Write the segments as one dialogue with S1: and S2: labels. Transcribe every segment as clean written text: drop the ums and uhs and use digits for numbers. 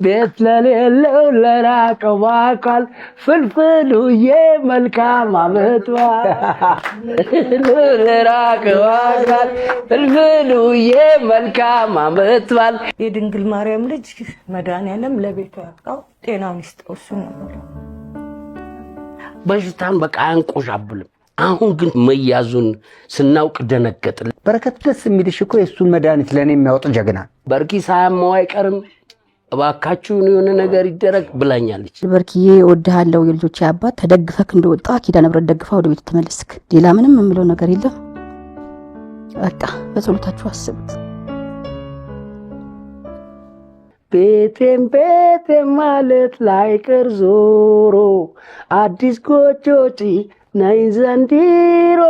S1: ቤት ለሌለው ለራቀው በአካል ፍልፍሉዬ መልካም ዓመት በዓል ለራቀው በአካል ፍልፍሉዬ መልካም ዓመት በዓል።
S2: የድንግል ማርያም ልጅ መድኃኒዓለም ለቤቱ ያብቃው፣ ጤናውን ይስጠው። እሱ ነው
S1: በሽታን በቃ አንቆሻብልም። አሁን ግን መያዙን ስናውቅ ደነገጥን።
S3: በረከት ደስ የሚልሽ እኮ የእሱን መድኃኒት ለእኔ የሚያወጥ ጀግና
S1: በርኪ ሳያመው አይቀርም እባካችሁን የሆነ ነገር ይደረግ ብላኛለች።
S4: በርኪዬ እወድሃለሁ የልጆቼ አባት ተደግፈክ እንደወጣ ኪዳነ ምሕረት ደግፋ ወደ ቤት ተመለስክ። ሌላ ምንም የምለው ነገር የለም። በቃ በጸሎታችሁ አስቡት።
S1: ቤቴም ማለት ላይቀር ዞሮ አዲስ ጎጆጪ ነይ ዘንድሮ።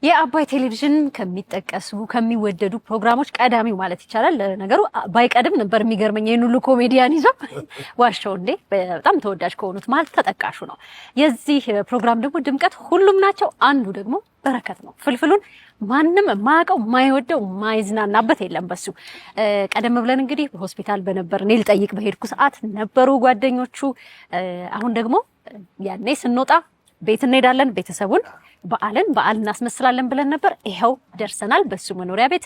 S5: የአባይ ቴሌቪዥን ከሚጠቀሱ ከሚወደዱ ፕሮግራሞች ቀዳሚው ማለት ይቻላል። ነገሩ ባይቀድም ነበር የሚገርመኝ። ይሄን ሁሉ ኮሜዲያን ይዞ ዋሻው እንዴ በጣም ተወዳጅ ከሆኑት ማለት ተጠቃሹ ነው። የዚህ ፕሮግራም ደግሞ ድምቀት ሁሉም ናቸው። አንዱ ደግሞ በረከት ነው። ፍልፍሉን ማንም ማያውቀው ማይወደው ማይዝናናበት የለም በሱ። ቀደም ብለን እንግዲህ በሆስፒታል በነበር እኔ ልጠይቅ በሄድኩ ሰዓት ነበሩ ጓደኞቹ። አሁን ደግሞ ያኔ ስንወጣ ቤት እንሄዳለን ቤተሰቡን በዓል እናስመስላለን ብለን ነበር። ይሄው ደርሰናል። በሱ መኖሪያ ቤት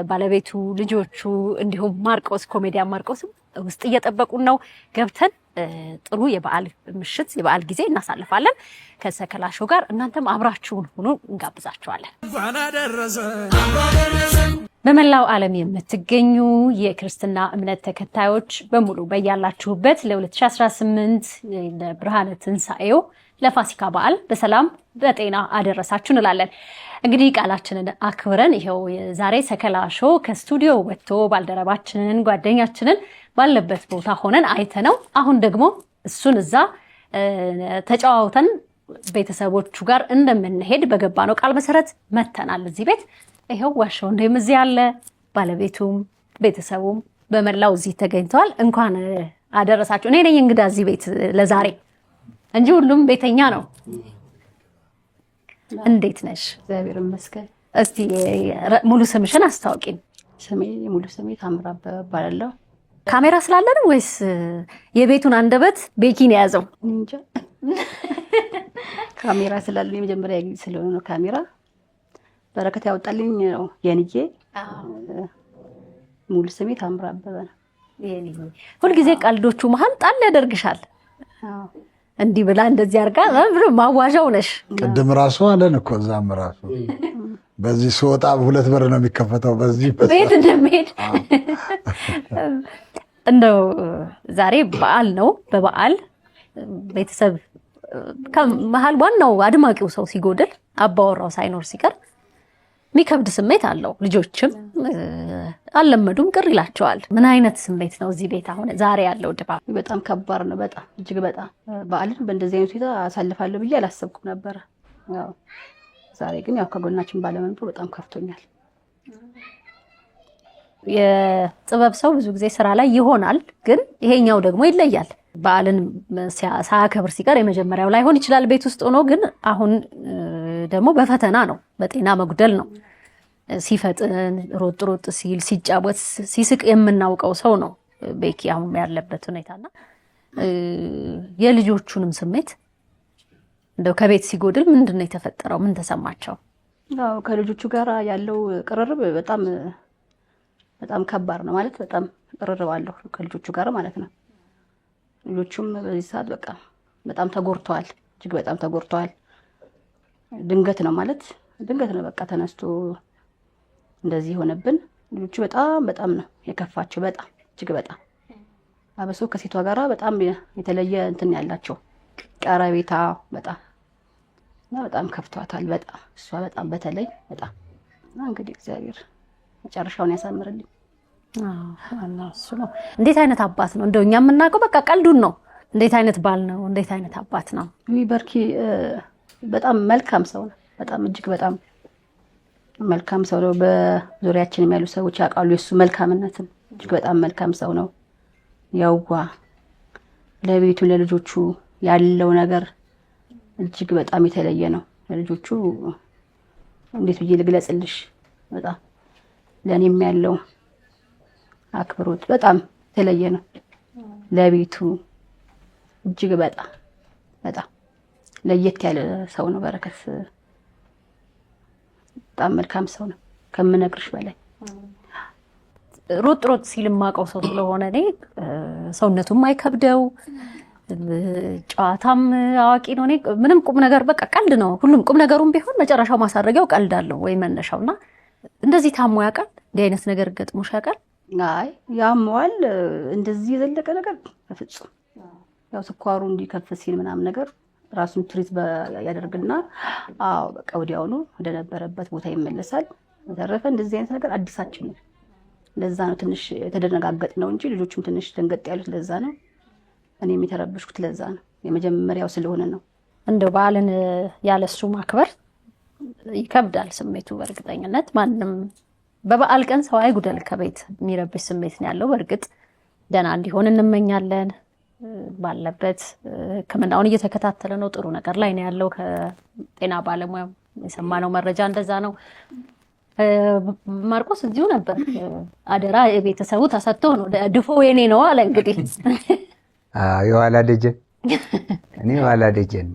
S5: ባለቤቱ ልጆቹ እንዲሁም ማርቆስ ኮሜዲያን ማርቆስም ውስጥ እየጠበቁን ነው። ገብተን ጥሩ የበዓል ምሽት የበዓል ጊዜ እናሳልፋለን ከሰከላ ሾው ጋር። እናንተም አብራችሁን ሁኑ እንጋብዛችኋለን። በመላው ዓለም የምትገኙ የክርስትና እምነት ተከታዮች በሙሉ በያላችሁበት ለ2018 ለብርሃነ ትንሣኤው ለፋሲካ በዓል በሰላም በጤና አደረሳችሁ እንላለን። እንግዲህ ቃላችንን አክብረን ይሄው የዛሬ ሰከላ ሾው ከስቱዲዮ ወጥቶ ባልደረባችንን ጓደኛችንን ባለበት ቦታ ሆነን አይተነው አሁን ደግሞ እሱን እዛ ተጫዋውተን ቤተሰቦቹ ጋር እንደምንሄድ በገባነው ቃል መሰረት መተናል እዚህ ቤት። ይሄው ዋሻው እንደም እዚህ ያለ ባለቤቱም ቤተሰቡም በመላው እዚህ ተገኝተዋል። እንኳን አደረሳችሁ። እኔ ነኝ እንግዳ እዚህ ቤት ለዛሬ እንጂ ሁሉም ቤተኛ ነው። እንዴት ነሽ?
S4: እግዚአብሔር ይመስገን።
S5: እስቲ ሙሉ ስምሽን አስተዋውቂኝ።
S4: ሙሉ ስሜ ታምራት እባላለሁ።
S5: ካሜራ ስላለን ወይስ የቤቱን አንደበት ቤኪን ያዘው?
S4: እንጃ ካሜራ ስላለ የመጀመሪያ ጊዜ ስለሆነ ነው ካሜራ በረከት ያወጣልኝ ነው የኔዬ። ሙሉ ስሜ ታምራት አበበ ነው የኔዬ።
S5: ሁሉ ጊዜ ቀልዶቹ መሃል ጣል ያደርግሻል። እንዲህ ብላ እንደዚህ አርጋ ማዋዣው ነሽ።
S6: ቅድም ራሱ አለን እኮ እዛም ራሱ በዚህ ስወጣ ሁለት በር ነው የሚከፈተው በዚህ
S5: ቤት እንደምሄድ። እንደው ዛሬ በዓል ነው። በበዓል ቤተሰብ ከመሃል ዋናው አድማቂው ሰው ሲጎድል አባወራው ሳይኖር ሲቀር የሚከብድ ስሜት አለው። ልጆችም አልለመዱም፣ ቅር ይላቸዋል። ምን አይነት ስሜት ነው እዚህ ቤት አሁን ዛሬ ያለው ድባብ?
S4: በጣም ከባድ ነው። በጣም እጅግ በጣም በዓልን በእንደዚህ አይነት ሁኔታ አሳልፋለሁ ብዬ አላሰብኩም ነበር። ያው ዛሬ ግን ያው ከጎናችን ባለመኖሩ በጣም ከፍቶኛል።
S5: የጥበብ ሰው ብዙ ጊዜ ስራ ላይ ይሆናል፣ ግን ይሄኛው ደግሞ ይለያል። በዓልን ሳያከብር ሲቀር የመጀመሪያው ላይ ሆን ይችላል ቤት ውስጥ ሆኖ፣ ግን አሁን ደግሞ በፈተና ነው፣ በጤና መጉደል ነው። ሲፈጥን ሮጥ ሮጥ ሲል ሲጫወት ሲስቅ የምናውቀው ሰው ነው ቤኪ አሁን ያለበት ሁኔታና የልጆቹንም ስሜት እንደው ከቤት ሲጎድል ምንድነው የተፈጠረው? ምን ተሰማቸው?
S4: ያው ከልጆቹ ጋር ያለው ቅርርብ በጣም ከባድ ነው ማለት በጣም ቅርርብ አለው ከልጆቹ ጋር ማለት ነው። ልጆቹም በዚህ ሰዓት በቃ በጣም ተጎርተዋል፣ እጅግ በጣም ተጎርተዋል። ድንገት ነው ማለት ድንገት ነው በቃ ተነስቶ እንደዚህ ሆነብን። ልጆቹ በጣም ነው የከፋቸው፣ በጣም እጅግ በጣም አበሶ ከሴቷ ጋራ በጣም የተለየ እንትን ያላቸው ቀረቤታ በጣም ከፍቷታል። በጣም እሷ በጣም በተለይ በጣም እንግዲህ እግዚአብሔር መጨረሻውን ያሳምርልኝ።
S5: እሱ ነው። እንዴት አይነት አባት ነው? እንደው እኛ የምናውቀው በቃ ቀልዱን ነው። እንዴት አይነት ባል ነው? እንዴት አይነት አባት ነው?
S4: በርኪ በጣም መልካም ሰው ነው። በጣም እጅግ በጣም መልካም ሰው ነው። በዙሪያችንም ያሉ ሰዎች ያውቃሉ የሱ መልካምነትን። እጅግ በጣም መልካም ሰው ነው። ያውዋ ለቤቱ ለልጆቹ ያለው ነገር እጅግ በጣም የተለየ ነው። ለልጆቹ እንዴት ብዬ ልግለጽልሽ? በጣም ለኔም ያለው አክብሮት በጣም የተለየ ነው። ለቤቱ እጅግ በጣም ለየት ያለ ሰው ነው በረከት። በጣም መልካም ሰው ነው ከምነግርሽ በላይ።
S5: ሮጥ ሲል ማቀው ሰው ስለሆነ እኔ ሰውነቱም አይከብደው ጨዋታም አዋቂ ነው። እኔ ምንም ቁም ነገር በቃ ቀልድ ነው ሁሉም ቁም ነገሩም ቢሆን መጨረሻው ማሳረጊያው ቀልድ አለው ወይ መነሻውና እንደዚህ ታሞ ያውቃል? እንዲህ አይነት ነገር ገጥሞሽ ያውቃል?
S4: አይ ያሟል እንደዚህ የዘለቀ ነገር በፍጹም። ያው ስኳሩ እንዲከፍ ሲል ምናምን ነገር ራሱን ትሪት ያደርግና አዎ በቃ ወዲያውኑ ወደ ነበረበት ቦታ ይመለሳል። በተረፈ እንደዚህ አይነት ነገር አዲሳችን ነው። ለዛ ነው ትንሽ የተደነጋገጥ ነው እንጂ ልጆቹም ትንሽ ደንገጥ ያሉት ለዛ ነው። እኔም የተረበሽኩት ለዛ ነው። የመጀመሪያው ስለሆነ ነው።
S5: እንደው በዓልን ያለሱ ማክበር ይከብዳል ስሜቱ በእርግጠኝነት። ማንም በበዓል ቀን ሰው አይጉደል ከቤት የሚረብሽ ስሜት ነው ያለው። በእርግጥ ደህና እንዲሆን እንመኛለን። ባለበት ሕክምናውን እየተከታተለ ነው። ጥሩ ነገር ላይ ነው ያለው። ከጤና ባለሙያ የሰማነው መረጃ እንደዛ ነው። ማርቆስ እዚሁ ነበር። አደራ የቤተሰቡ ተሰጥቶ ነው ድፎ የኔ ነው አለ። እንግዲህ
S3: የኋላ ደጀን እኔ የኋላ ደጀን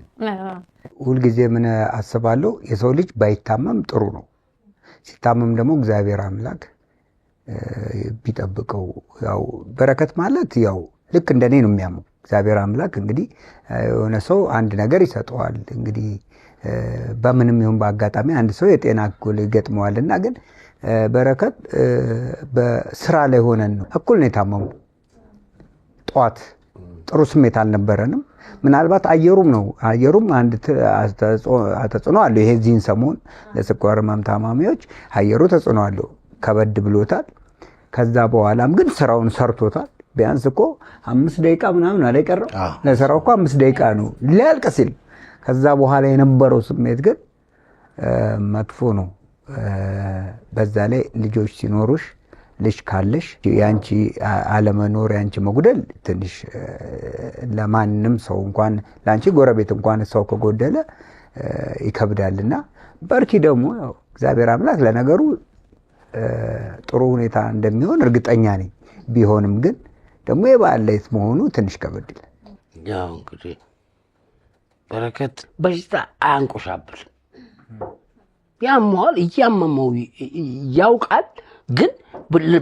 S3: ሁልጊዜ ምን አስባለሁ፣ የሰው ልጅ ባይታመም ጥሩ ነው። ሲታመም ደግሞ እግዚአብሔር አምላክ ቢጠብቀው። ያው በረከት ማለት ያው ልክ እንደኔ ነው የሚያመው እግዚአብሔር አምላክ። እንግዲህ የሆነ ሰው አንድ ነገር ይሰጠዋል። እንግዲህ በምንም ይሁን በአጋጣሚ አንድ ሰው የጤና እክል ይገጥመዋልና፣ ግን በረከት በስራ ላይ ሆነን ነው እኩል ነው የታመሙ። ጠዋት ጥሩ ስሜት አልነበረንም። ምናልባት አየሩም አንድ ተጽዕኖ አለው። ይሄ ዚህን ሰሞን ለስኳር ህመም ታማሚዎች አየሩ ተጽዕኖ አለው፣ ከበድ ብሎታል። ከዛ በኋላም ግን ስራውን ሰርቶታል። ቢያንስ እኮ 5 ደቂቃ ምናምን አለ የቀረው ለስራው እኮ 5 ደቂቃ ነው ሊያልቅ ሲል። ከዛ በኋላ የነበረው ስሜት ግን መጥፎ ነው። በዛ ላይ ልጆች ሲኖሩሽ ልጅ ካለሽ ያንቺ አለመኖር ያንቺ መጉደል ትንሽ ለማንም ሰው እንኳን ላንቺ ጎረቤት እንኳን ሰው ከጎደለ ይከብዳልና፣ በርኪ ደግሞ እግዚአብሔር አምላክ ለነገሩ ጥሩ ሁኔታ እንደሚሆን እርግጠኛ ነኝ። ቢሆንም ግን ደግሞ የበዓል ዕለት መሆኑ ትንሽ ከበድ ይላል።
S1: ያው እንግዲህ በረከት በሽታ አያንቆሻብል። ያመዋል፣ እያመመው ያውቃል፣ ግን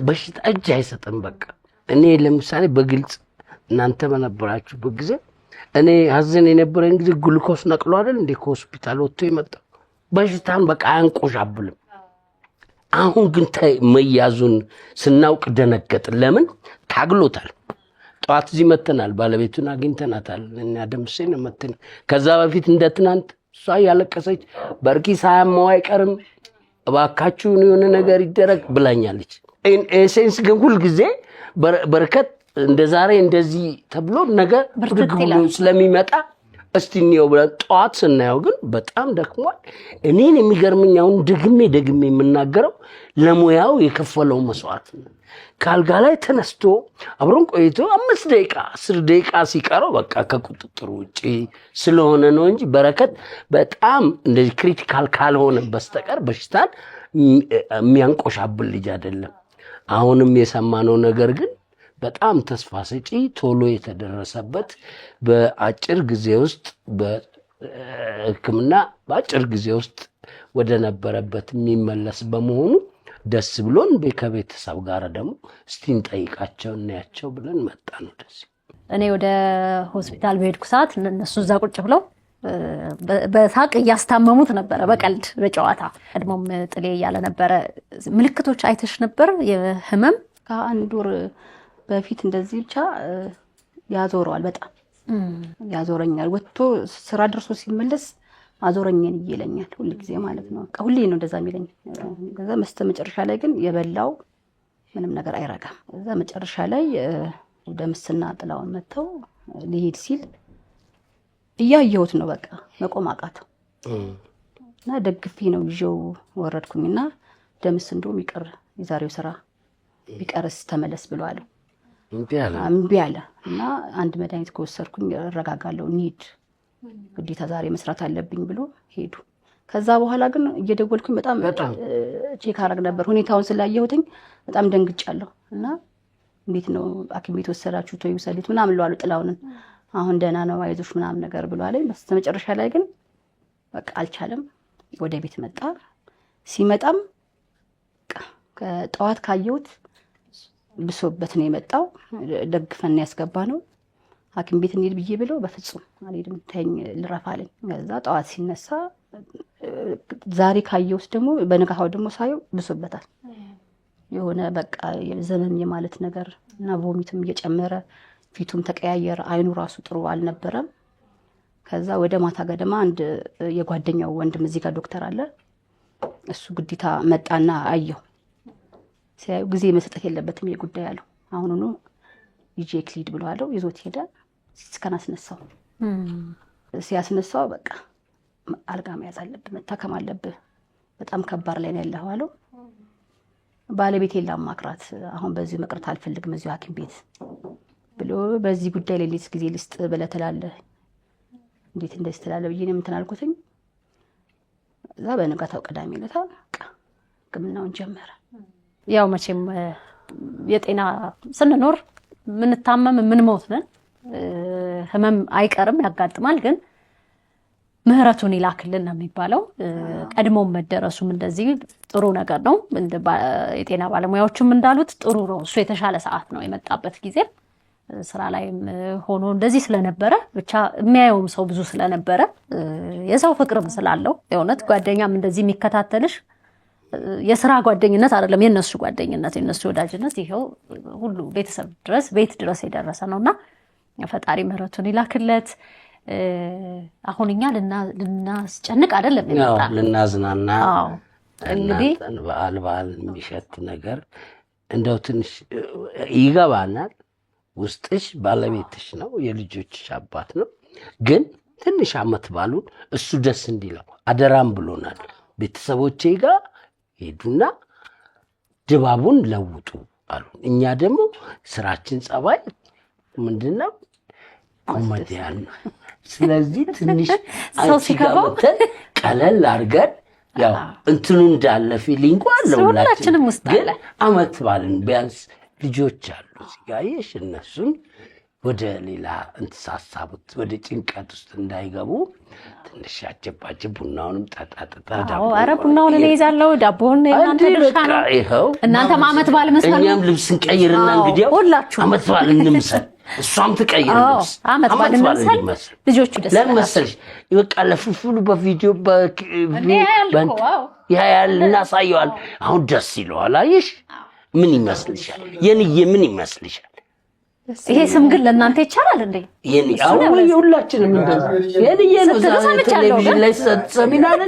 S1: በሽታ እጅ አይሰጥም። በቃ እኔ ለምሳሌ በግልጽ እናንተ በነበራችሁበት ጊዜ እኔ ሀዘን የነበረኝ ጊዜ ግሉኮስ ነቅሎ አይደል እንደ ከሆስፒታል ወጥቶ የመጣው በሽታን በቃ አያንቆሻብልም። አሁን ግን መያዙን ስናውቅ ደነገጥን። ለምን ታግሎታል። ጠዋት እዚህ መተናል፣ ባለቤቱን አግኝተናታል። እና ደምሴን መተን ከዛ በፊት እንደ ትናንት እሷ ያለቀሰች በርኪ ሳያመው አይቀርም እባካችሁን የሆነ ነገር ይደረግ ብላኛለች። ኤሴንስ ግን ሁልጊዜ በረከት እንደ ዛሬ እንደዚህ ተብሎ ነገር ብድግ ብሎ ስለሚመጣ እስቲ እንየው ብለን ጠዋት ስናየው ግን በጣም ደክሟል። እኔን የሚገርመኝ አሁን ደግሜ የምናገረው ለሙያው የከፈለው መስዋዕት ነው። ካልጋ ላይ ተነስቶ አብሮን ቆይቶ 5 ደቂቃ 10 ደቂቃ ሲቀረው በቃ ከቁጥጥር ውጪ ስለሆነ ነው እንጂ በረከት በጣም እንደዚህ ክሪቲካል ካልሆነ በስተቀር በሽታን የሚያንቆሻብል ልጅ አይደለም። አሁንም የሰማነው ነገር ግን በጣም ተስፋ ሰጪ ቶሎ የተደረሰበት በአጭር ጊዜ ውስጥ በሕክምና በአጭር ጊዜ ውስጥ ወደ ነበረበት የሚመለስ በመሆኑ ደስ ብሎን ከቤተሰብ ጋር ደግሞ እስቲ እንጠይቃቸው እናያቸው ብለን መጣን። ወደዚህ
S5: እኔ ወደ ሆስፒታል በሄድኩ ሰዓት እነሱ እዛ ቁጭ ብለው በሳቅ እያስታመሙት ነበረ፣ በቀልድ በጨዋታ። ቀድሞም ጥሌ እያለ ነበረ። ምልክቶች አይተሽ ነበር የህመም?
S4: ከአንድ ወር በፊት እንደዚህ ብቻ ያዞረዋል፣ በጣም ያዞረኛል። ወጥቶ ስራ ደርሶ ሲመለስ አዞረኛን ይለኛል ሁሉ ጊዜ ማለት ነው። ሁሌ ነው እንደዛ የሚለኝ። ከዛ መጨረሻ ላይ ግን የበላው ምንም ነገር አይረጋም። ከዛ መጨረሻ ላይ ወደ ምስና ጥላውን መተው ሊሄድ ሲል እያየሁት ነው፣ በቃ መቆም አቃተው እና ደግፌ ነው ይዤው ወረድኩኝና ደምስ እንደውም ይቀር የዛሬው ስራ ቢቀርስ ተመለስ ብሎ አለው። እምቢ አለ እና አንድ መድኃኒት ከወሰድኩኝ እረጋጋለሁ፣ እንሂድ ግዴታ ዛሬ መስራት አለብኝ ብሎ ሄዱ። ከዛ በኋላ ግን እየደወልኩኝ በጣም ቼክ አረግ ነበር ሁኔታውን ስላየሁትኝ በጣም ደንግጫለሁ እና እንዴት ነው ሐኪም ቤት ወሰዳችሁ ተይው ሰሊት ምናምን ለዋሉ ጥላውንን አሁን ደህና ነው አይዞሽ ምናምን ነገር ብሎ አለኝ። በስተመጨረሻ ላይ ግን በቃ አልቻለም። ወደ ቤት መጣ። ሲመጣም ከጠዋት ካየሁት ብሶበት ነው የመጣው። ደግፈን ያስገባ ነው ሐኪም ቤት እንሂድ ብዬ ብለው በፍጹም አልሄድም ተኝ ልረፍ አለኝ። ከዛ ጠዋት ሲነሳ ዛሬ ካየሁት ደግሞ በነጋታው ደግሞ ሳየው ብሶበታል። የሆነ በቃ ዘመም የማለት ነገር እና ቮሚትም እየጨመረ ፊቱም ተቀያየረ። አይኑ ራሱ ጥሩ አልነበረም። ከዛ ወደ ማታ ገደማ አንድ የጓደኛው ወንድም እዚህ ጋር ዶክተር አለ እሱ ግዴታ መጣና አየው። ሲያዩ ጊዜ መስጠት የለበትም የጉዳይ አለው። አሁኑኑ ይዤ ክሊድ ብሎ አለው። ይዞት ሄደ። ሲስከን አስነሳው። ሲያስነሳው በቃ አልጋ መያዝ አለብህ፣ መታከም አለብህ፣ በጣም ከባድ ላይ ነው ያለው አለው። ባለቤቴን ላማክራት አሁን በዚህ መቅረት አልፈልግም እዚሁ ሐኪም ቤት ብሎ በዚህ ጉዳይ ላይ ሌሊት ጊዜ ልስጥ ብለህ ትላለህ። እንዴት እንደዚህ ትላለህ ብዬ ነው እንትን አልኩትኝ። እዛ በነጋታው ቅዳሜ ዕለት ሕክምናውን ጀመረ።
S5: ያው መቼም የጤና ስንኖር ምንታመም ምንሞት ነን። ህመም አይቀርም ያጋጥማል። ግን ምህረቱን ይላክልን ነው የሚባለው። ቀድሞም መደረሱም እንደዚህ ጥሩ ነገር ነው። የጤና ባለሙያዎችም እንዳሉት ጥሩ ነው። እሱ የተሻለ ሰዓት ነው የመጣበት ጊዜ ስራ ላይም ሆኖ እንደዚህ ስለነበረ ብቻ የሚያየውም ሰው ብዙ ስለነበረ የሰው ፍቅርም ስላለው የእውነት ጓደኛም እንደዚህ የሚከታተልሽ የስራ ጓደኝነት አይደለም የነሱ ጓደኝነት የነሱ ወዳጅነት ይሄው ሁሉ ቤተሰብ ድረስ ቤት ድረስ የደረሰ ነውና ፈጣሪ ምህረቱን ይላክለት። አሁን እኛ ልናስጨንቅ አይደለም የመጣ
S1: ልናዝናና
S5: እንግዲህ
S1: በዓል የሚሸት ነገር እንደው ትንሽ ይገባናል። ውስጥሽ ባለቤትሽ ነው፣ የልጆችሽ አባት ነው። ግን ትንሽ አመት ባሉን እሱ ደስ እንዲለው አደራም ብሎናል። ቤተሰቦቼ ጋር ሄዱና ድባቡን ለውጡ አሉ። እኛ ደግሞ ስራችን ጸባይ ምንድነው? ኮሜዲያን ነው። ስለዚህ ትንሽ
S5: ሰው ሲገባው
S1: ቀለል አድርገን ያው እንትኑ እንዳለ ፊሊንግ አለ
S5: ሁላችንም ውስጥ አለ።
S1: አመት ባልን ቢያንስ ልጆች አሉ ሲጋየሽ እነሱን ወደ ሌላ እንትሳሳቡት ወደ ጭንቀት ውስጥ እንዳይገቡ ትንሽ ያጀባጀ ቡናውንም ጠጣጣ ዳቦ
S5: አረ ቡናውን እኔ ይዛለሁ ዳቦውን እናንተ ድርሻ ነው።
S1: ይሄው
S5: እናንተም አመት ባል መስመር
S1: እኛም ልብስ እንቀይርና እንግዲህ
S5: ሁላችሁ
S1: አመት ባል እንምሰል እሷም ትቀይር ልብስ
S5: አመት ባል እንምሰል ልጆቹ ደስ
S1: ለምሳሌ ይበቃ ለፍፍሉ በቪዲዮ ያያል እናሳየዋል። አሁን ደስ ይለዋል። አየሽ ምን ይመስልሻል? የንዬ ምን ይመስልሻል?
S5: ይሄ ስም ግን ለእናንተ ይቻላል እንዴ?
S1: ሁላችንም የንዬ ነው። ቴሌቪዥን ላይ ሰሚናል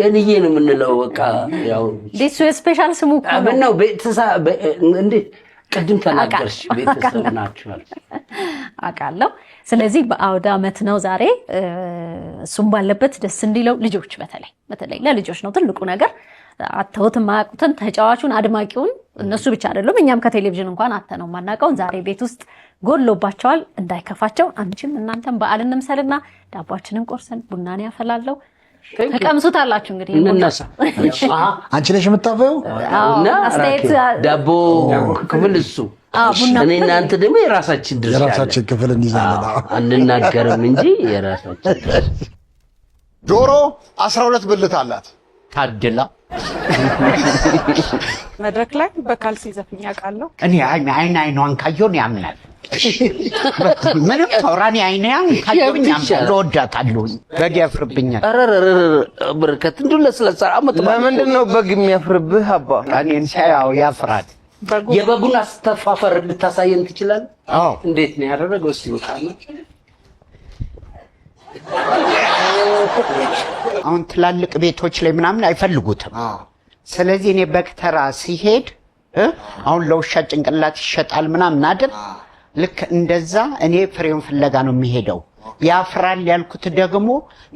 S1: የንዬ ነው የምንለው። በቃ ያው
S5: ዲሱ ስፔሻል ስሙ
S1: ነው። ቤተሰብ እንዴ ቅድም ተናገርሽ ቤተሰብ ናችኋል
S5: አውቃለሁ። ስለዚህ በአውደ ዓመት ነው ዛሬ። እሱም ባለበት ደስ እንዲለው ልጆች በተለይ ለልጆች ነው ትልቁ ነገር። አተውት ማያውቁትን ተጫዋቹን አድማቂውን እነሱ ብቻ አይደሉም፣ እኛም ከቴሌቪዥን እንኳን አተነው ማናውቀውን ዛሬ ቤት ውስጥ ጎሎባቸዋል። እንዳይከፋቸው አንቺም እናንተም በዓል እንምሰልና ዳቦአችንን ቆርሰን ቡናን ያፈላለው ተቀምሱታላችሁ። እንግዲህ
S1: እንነሳ።
S6: አንቺ ነሽ የምታፈየው
S1: እና ዳቦ ክፍል እሱ እኔ እናንተ ደግሞ የራሳችን ድርሻ
S6: የራሳችን ክፍል እንይዛለን።
S1: አንናገርም እንጂ የራሳችን
S7: ዶሮ 12 ብልት አላት።
S1: ታድላ
S2: መድረክ ላይ በካልሲ ዘፍኛ ቃለሁ።
S8: እኔ አይኗን ካየሁ ያምናል። ምንም ተውራኔ አይኗን ካየሁ ያምናል። እወዳታለሁ። በግ ያፍርብኛል።
S1: በረከት እንዱ ለስለሳ አመት
S9: ለምንድን ነው በግ የሚያፍርብህ አባ?
S8: እኔን ሳያው ያፍራል።
S1: የበጉን አስተፋፈር ልታሳየን ትችላለህ?
S8: አዎ።
S1: እንዴት ነው ያደረገው? እስቲ ወጣና
S8: አሁን ትላልቅ ቤቶች ላይ ምናምን አይፈልጉትም። ስለዚህ እኔ በክተራ ሲሄድ አሁን ለውሻ ጭንቅላት ይሸጣል ምናምን አይደል? ልክ እንደዛ እኔ ፍሬውን ፍለጋ ነው የሚሄደው። ያፍራል ያልኩት ደግሞ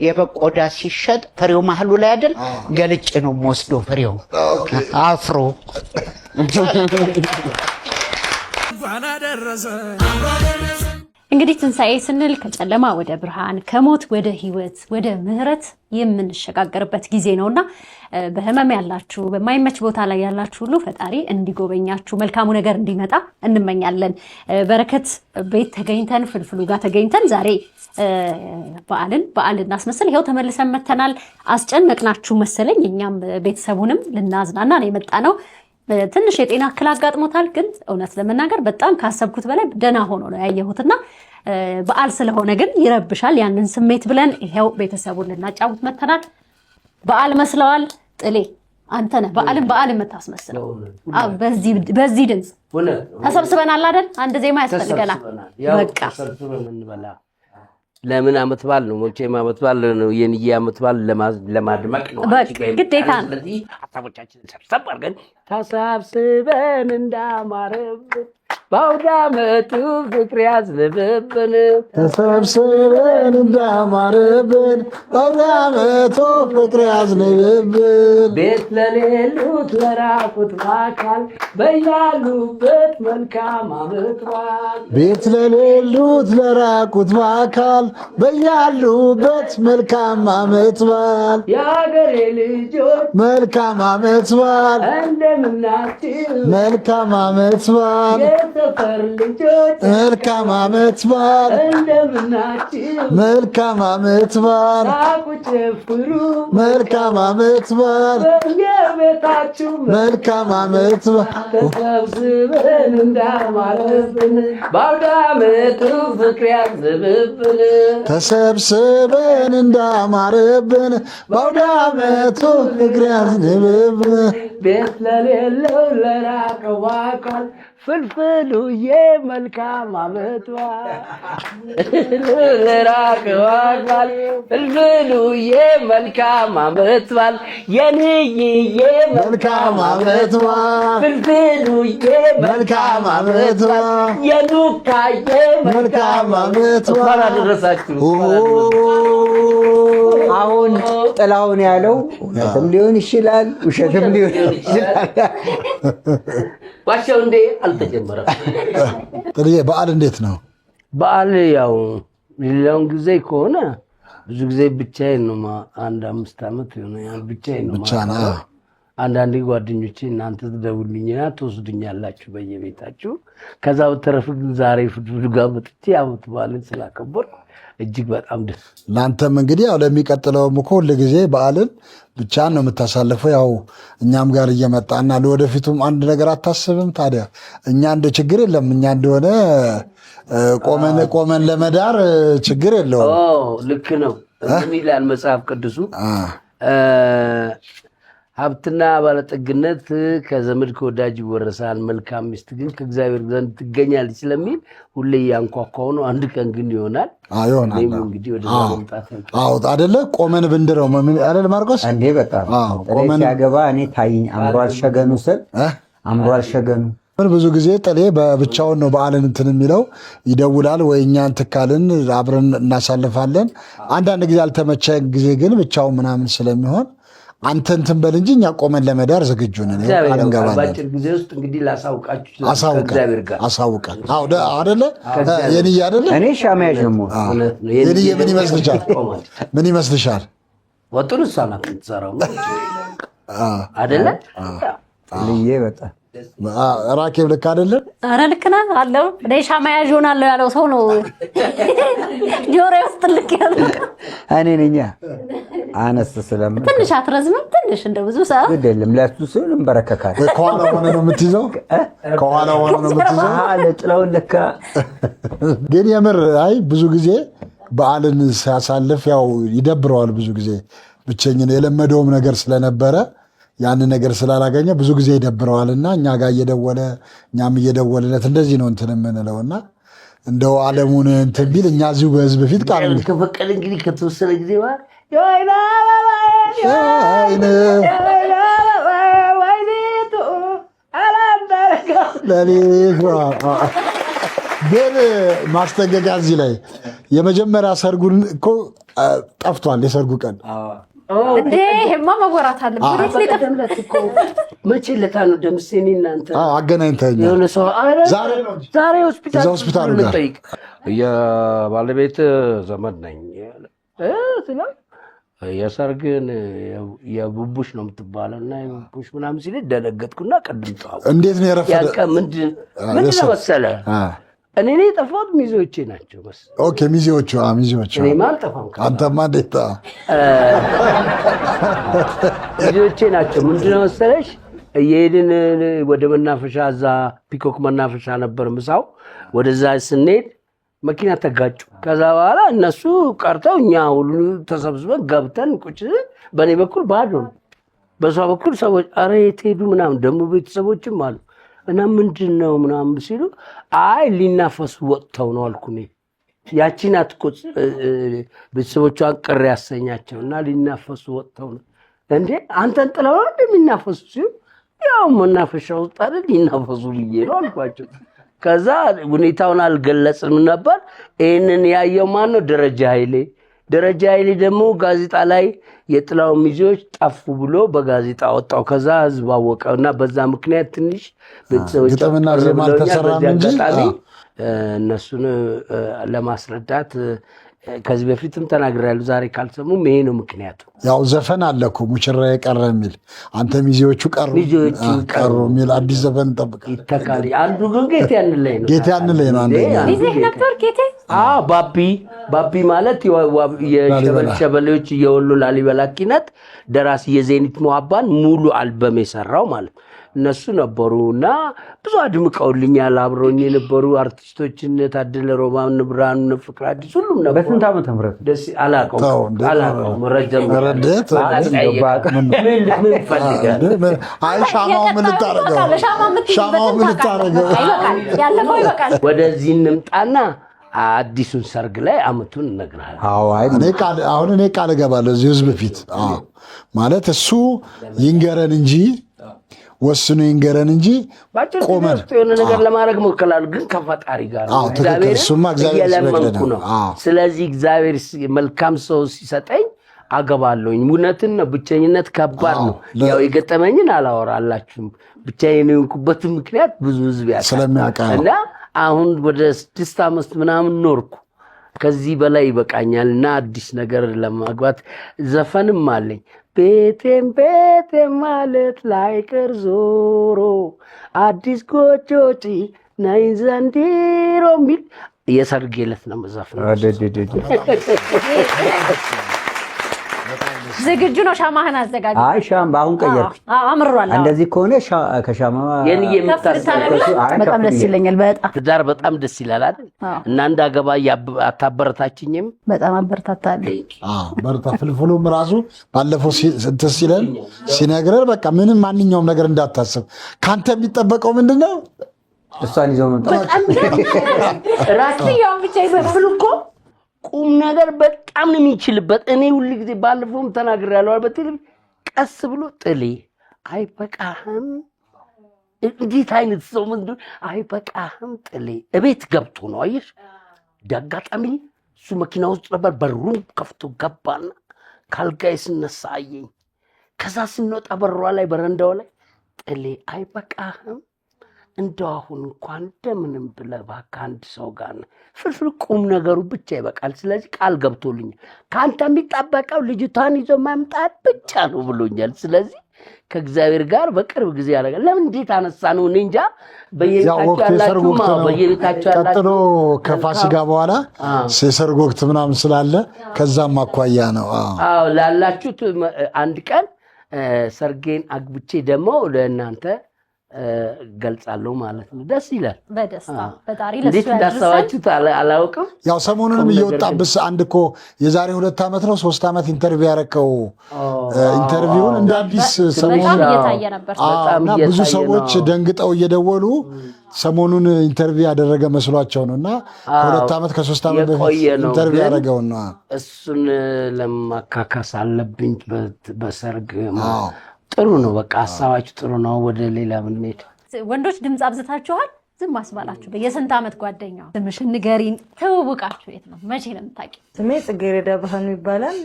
S8: የበግ ቆዳ ሲሸጥ ፍሬው መሀሉ ላይ አይደል? ገልጭ ነው የምወስደው ፍሬው አፍሮ
S5: እንግዲህ ትንሣኤ ስንል ከጨለማ ወደ ብርሃን ከሞት ወደ ህይወት ወደ ምህረት የምንሸጋገርበት ጊዜ ነውና በህመም ያላችሁ በማይመች ቦታ ላይ ያላችሁ ሁሉ ፈጣሪ እንዲጎበኛችሁ መልካሙ ነገር እንዲመጣ እንመኛለን። በረከት ቤት ተገኝተን ፍልፍሉ ጋር ተገኝተን ዛሬ በዓል እናስመስል ይሄው ተመልሰን መተናል። አስጨነቅናችሁ መሰለኝ። እኛም ቤተሰቡንም ልናዝናና ነው የመጣ ነው። ትንሽ የጤና እክል አጋጥሞታል፣ ግን እውነት ለመናገር በጣም ካሰብኩት በላይ ደህና ሆኖ ነው ያየሁትና በዓል ስለሆነ ግን ይረብሻል። ያንን ስሜት ብለን ይሄው ቤተሰቡን ልናጫውት መተናል። በዓል መስለዋል። ጥሌ አንተ ነህ በዓልን የምታስመስለው። በዚህ ድምፅ ተሰብስበናል አይደል? አንድ ዜማ ያስፈልገናል። በቃ
S1: ለምን ዓመት በዓል ነው? መቼም ዓመት በዓል ነው። የንዬ ዓመት በዓል ለማድመቅ ነው
S5: ግዴታ ነው።
S1: ስለዚህ ሀሳቦቻችንን ሰብሰብ አድርገን ተሰብስበን እንዳማረብን በአውደ ዓመቱ ፍቅር ያዝንብብን
S6: ተሰብስበን እንዳማረብን በአውደ ዓመቱ ፍቅር ያዝንብብን
S1: ቤት ለሌሉት ለራቁት በአካል በያሉበት መልካም ዓመት በዓል
S6: ቤት ለሌሉት ለራቁት በአካል በያሉበት መልካም ዓመት በዓል
S1: የአገሬ ልጆች
S6: መልካም ዓመት በዓል
S1: እንደምናችሁ
S6: መልካም ዓመት በዓል
S1: የሰፈር ልጆች
S6: መልካም ዓመት በዓል
S1: እንደምናችሁ
S6: መልካም ዓመት በዓል
S1: ሳቁ ጨፍሩ
S6: መልካም ዓመት በዓል
S1: በየቤታችሁ
S6: መልካም ዓመት በዓል
S1: ተሰብስበን እንዳማረብን በአውደ ዓመቱ ፍቅር ያዝንብብን
S6: ተሰብስበን እንዳማረብን በአውደ ዓመቱ ፍቅር ያዝንብብን
S1: ቤት ለሌለው ለራቀው አካል ፍልፍሉዬ መልካም ዓመት በዓል ለራቀው አካል ፍልፍሉዬ መልካም ዓመት በዓል የንይዬ
S6: መልካም ዓመት በዓል
S1: ፍልፍሉዬ መልካም ዓመት በዓል የኑካዬ
S6: መልካም ዓመት በዓል
S1: አደረሳችሁ።
S3: አሁን ጥላሁን ያለው እውነትም ሊሆን ይችላል፣ ውሸትም ሊሆን ይችላል።
S1: ዋሻው እንዴ አልተጀመረም።
S6: ጥልዬ በዓል እንዴት ነው?
S1: በዓል ያው ሌላውን ጊዜ ከሆነ ብዙ ጊዜ ብቻዬን ነው። አንድ 5 ዓመት ይሆናል ብቻዬን ነው።
S6: ብቻ ነው።
S1: አንዳንዴ ጓደኞቼ እናንተ ትደውሉልኝና ትወስዱኛላችሁ በየቤታችሁ። ከዛ በተረፈ ግን ዛሬ ፍድፍዱ ጋር መጥቼ ዓመት በዓልን ስላከበርኩ እጅግ በጣም ደስ
S6: ለአንተም እንግዲህ ያው ለሚቀጥለውም እኮ ሁልጊዜ በዓልን ብቻን ነው የምታሳልፈው። ያው እኛም ጋር እየመጣና ለወደፊቱም አንድ ነገር አታስብም? ታዲያ እኛ እንደ ችግር የለም እኛ እንደሆነ ቆመን ለመዳር ችግር የለውም።
S1: ልክ ነው። ምን ይላል መጽሐፍ ቅዱሱ? ሀብትና ባለጠግነት ከዘመድ ከወዳጅ ይወረሳል፣ መልካም ሚስት ግን ከእግዚአብሔር ዘንድ ትገኛለች ስለሚል ሁሌ ያንኳኳው ነው። አንድ ቀን ግን ይሆናል። እንግዲህ ወደ መምጣት
S6: አደለ ቆመን ብንድረው አይደል ማርቆስ?
S3: እንዴ በጣም ሲያገባ እኔ ታይኝ አምሯል ሸገኑ ስል አምሯል ሸገኑ
S6: ብዙ ጊዜ ጥሌ በብቻውን ነው በዓልን እንትን የሚለው ይደውላል ወይ እኛ እንትካልን አብረን እናሳልፋለን። አንዳንድ ጊዜ አልተመቸ ጊዜ ግን ብቻውን ምናምን ስለሚሆን አንተ እንትን በል እንጂ እኛ ቆመን ለመዳር ዝግጁ ነን።
S1: በአጭር ጊዜ ውስጥ እንግዲህ ላሳውቃችሁ
S6: አሳውቀን አደለ የንዬ አደለ
S3: እኔ ሻማያዥ ነው።
S6: የንዬ ምን ይመስልሻል? ምን ይመስልሻል?
S1: ወጡን እሷ ናት የምትሰራው አደለ
S3: ልዬ በጣም
S6: ራኬብ ልክ አይደለም?
S5: ኧረ ልክ ነህ አለው። እኔ ሻማያዥ ሆናለሁ ያለው ሰው ነው ጆሮ ውስጥ ልክ ያለው
S3: እኔ ነኝ። አነስ ስለምን
S5: ትንሽ አትረዝምም? ትንሽ እንደ ብዙ ሰው
S3: አይደለም። ለሱ ስል እንበረከካል።
S6: ከኋላ ሆነ ነው የምትይዘው? ከኋላ ሆነ ነው የምትይዘው?
S3: ለጥላው ለካ
S6: ግን የምር አይ ብዙ ጊዜ በዓልን ሲያሳልፍ ያው ይደብረዋል። ብዙ ጊዜ ብቸኝነት የለመደውም ነገር ስለነበረ ያን ነገር ስላላገኘ ብዙ ጊዜ ይደብረዋልና እኛ ጋር እየደወለ እኛም እየደወልለት እንደዚህ ነው እንትን የምንለውና እንደው ዓለሙን እንትን ቢል እኛ እዚሁ በህዝብ ፊት ቃል
S1: ከፈቀደ እንግዲህ ከተወሰነ ጊዜ
S6: ግን ማስጠንቀቂያ እዚህ ላይ የመጀመሪያ ሰርጉን እኮ ጠፍቷል። የሰርጉ ቀን
S5: እንዴ ይሄማ መወራት አለበት።
S1: መቼ ለታ ነው ደምሴኔ እናንተ
S6: አገናኝተኸኛል።
S1: የሆነ ሰው ዛሬ
S6: ሆስፒታል ጋር
S1: የባለቤት ዘመድ ነኝ ስለ የሰርግን የቡቡሽ ነው የምትባለው እና የቡቡሽ ምናምን ሲል ደነገጥኩና ቅድም ተዋው።
S6: እንዴት ነው የረፈደ?
S1: ምንድን ነው መሰለህ እኔ የጠፋሁት ሚዜዎቼ ናቸው መሰለህ።
S6: ኦኬ ሚዜዎቹ
S1: እኔማ አልጠፋም።
S6: አንተማ እንዴት
S1: ሚዜዎቼ ናቸው። ምንድን ነው መሰለሽ እየሄድን ወደ መናፈሻ እዛ ፒኮክ መናፈሻ ነበር ምሳው። ወደዛ ስንሄድ መኪና ተጋጩ። ከዛ በኋላ እነሱ ቀርተው እኛ ሁሉ ተሰብስበን ገብተን ቁጭ በእኔ በኩል ባዶ ነው። በሷ በኩል ሰዎች አረ የት ሄዱ ምናምን ደግሞ ቤተሰቦችም አሉ እና ምንድን ነው ምናምን ሲሉ አይ ሊናፈሱ ወጥተው ነው አልኩኝ። ያቺ ናት እኮ ቤተሰቦቿን ቅር ያሰኛቸው እና ሊናፈሱ ወጥተው ነው። እንዴ አንተን ጥለው ነው እንደሚናፈሱ ሲሉ ያው መናፈሻ ውስጥ አይደል ሊናፈሱ ብዬ ነው አልኳቸው። ከዛ ሁኔታውን አልገለጽም ነበር። ይህንን ያየው ማን ነው? ደረጃ ኃይሌ ደግሞ ጋዜጣ ላይ የጥላው ሚዜዎች ጠፉ ብሎ በጋዜጣ ወጣው። ከዛ ህዝብ አወቀው እና በዛ ምክንያት ትንሽ ቤተሰቦች
S6: ግጥምና ዜማ አልተሰራም እንጂ
S1: እነሱን ለማስረዳት ከዚህ በፊትም ተናግሬያለሁ። ዛሬ ካልሰሙም ይሄ ነው ምክንያቱ።
S6: ያው ዘፈን አለ እኮ ሙሽራ የቀረ የሚል አንተ ሚዜዎቹ ቀሩ የሚል አዲስ ዘፈን እንጠብቃለን።
S1: ይተካል። አንዱ ግን ጌታ ያንለኝ ነው።
S6: ጌታ ያንለኝ ነው።
S5: ሚዜ ነበር ጌታ።
S1: ባቢ ማለት የሸበሌዎች የወሎ ላሊበላ ኪነት ደራሲ የዜኒት መዋባን ሙሉ አልበም የሰራው ማለት እነሱ ነበሩ እና ብዙ አድምቀውልኛል። አብረውኝ የነበሩ አርቲስቶችን ታደለ ሮማን፣ ብርሃኑ፣ ፍቅር አዲስ ሁሉም ነበሩ።
S3: በስንት ዓመተ ምህረት
S1: ደስ አላውቀውም። ረጀም ወደዚህ እንምጣና አዲሱን ሰርግ ላይ አመቱን እነግርሃለሁ።
S6: አሁን እኔ ቃል እገባለሁ እዚህ ህዝብ ፊት ማለት እሱ ይንገረን እንጂ ወስኑ ይንገረን እንጂ
S1: ቆመን የሆነ ነገር ለማድረግ ሞክራለሁ፣ ግን ከፈጣሪ ጋር እየለመንኩ ነው። ስለዚህ እግዚአብሔር መልካም ሰው ሲሰጠኝ አገባለሁኝ። እውነትን ነው። ብቸኝነት ከባድ ነው። ያው የገጠመኝን አላወራላችሁም። ብቻዬን የሆንኩበት ምክንያት ብዙ ህዝብ ያውቃል እና አሁን ወደ 6 ዓመት ምናምን ኖርኩ። ከዚህ በላይ ይበቃኛል እና አዲስ ነገር ለማግባት ዘፈንም አለኝ። ቤቴም ማለት ላይቀር ዞሮ አዲስ ጎጆጪ ነይ ዘንድሮ የሚል የሰርግ ዕለት ነው መዘፍነው።
S5: ዝግጁ ነው? ሻማህን አዘጋጅ።
S3: አይ ሻማ አሁን ቀየርኩ።
S5: አምሯል።
S3: እንደዚህ ከሆነ ከሻማ
S4: በጣም ደስ ይለኛል። በጣም
S1: ትዳር በጣም ደስ ይላል አይደል? እና እንዳገባ አታበረታችኝም?
S4: በጣም አበረታታለሁ።
S6: በርታ። ፍልፍሉም ራሱ ባለፈው እንትን ሲለን ሲነግረን በቃ ምንም ማንኛውም ነገር እንዳታስብ ካንተ የሚጠበቀው ምንድነው?
S3: እሷን ይዘው መጣ።
S1: ራስያው ብቻ ይፈፍሉ እኮ ቁም ነገር በጣም ነው የሚችልበት። እኔ ሁሉ ጊዜ ባለፈውም ተናግሬያለሁ። በቴሌቪዥን ቀስ ብሎ ጥሌ አይበቃህም፣ እንዴት አይነት ሰው ምንድን አይበቃህም ጥሌ እቤት ገብቶ ነው አየሽ። ዳጋጣሚ እሱ መኪና ውስጥ ነበር፣ በሩን ከፍቶ ገባና ካልጋይ ስነሳ አየኝ። ከዛ ስንወጣ በሯ ላይ በረንዳው ላይ ጥሌ አይበቃህም እንደው አሁን እንኳን እንደምንም ብለህ እባክህ አንድ ሰው ጋር ፍልፍል ቁም ነገሩ ብቻ ይበቃል። ስለዚህ ቃል ገብቶልኛል። ከአንተ የሚጠበቀው ልጅቷን ይዞ ማምጣት ብቻ ነው ብሎኛል። ስለዚህ ከእግዚአብሔር ጋር በቅርብ ጊዜ ያደርጋል። ለምን እንዴት አነሳ ነው እኔ እንጃ። በየቤታቸው
S6: ቀጥሎ ከፋሲካ በኋላ የሰርግ ወቅት ምናምን ስላለ ከዛም አኳያ ነው።
S1: አዎ ላላችሁት አንድ ቀን ሰርጌን አግብቼ ደግሞ ለእናንተ ገልጻለሁ ማለት ነው። ደስ ይላል።
S5: በደስታ ፈጣሪ
S1: እንዴት እንዳሰባችሁት አላውቅም።
S6: ያው ሰሞኑንም እየወጣብስ አንድ እኮ የዛሬ 2 ዓመት ነው 3 ዓመት ኢንተርቪው ያረከው ኢንተርቪውን እንደ አዲስ ሰሞኑን
S5: እየታየ ነበር።
S6: እና ብዙ ሰዎች ደንግጠው እየደወሉ ሰሞኑን ኢንተርቪው ያደረገ መስሏቸው ነውና ከ2 ዓመት ከ3 ዓመት በፊት ኢንተርቪው ያደረገው ነው።
S1: እሱን ለማካካስ አለብኝ በሰርግ ጥሩ ነው። በቃ ሐሳባችሁ ጥሩ ነው። ወደ ሌላ ምን ሄድ
S5: ወንዶች ድምጽ አብዝታችኋል። ዝም አስባላችሁ። የስንት ዓመት ጓደኛው ስምሽን ንገሪን። ተውውቃችሁ የት ነው? መቼ ነው የምታውቂው?
S2: ስሜ ጽጌረዳ ብርሃኑ ይባላል።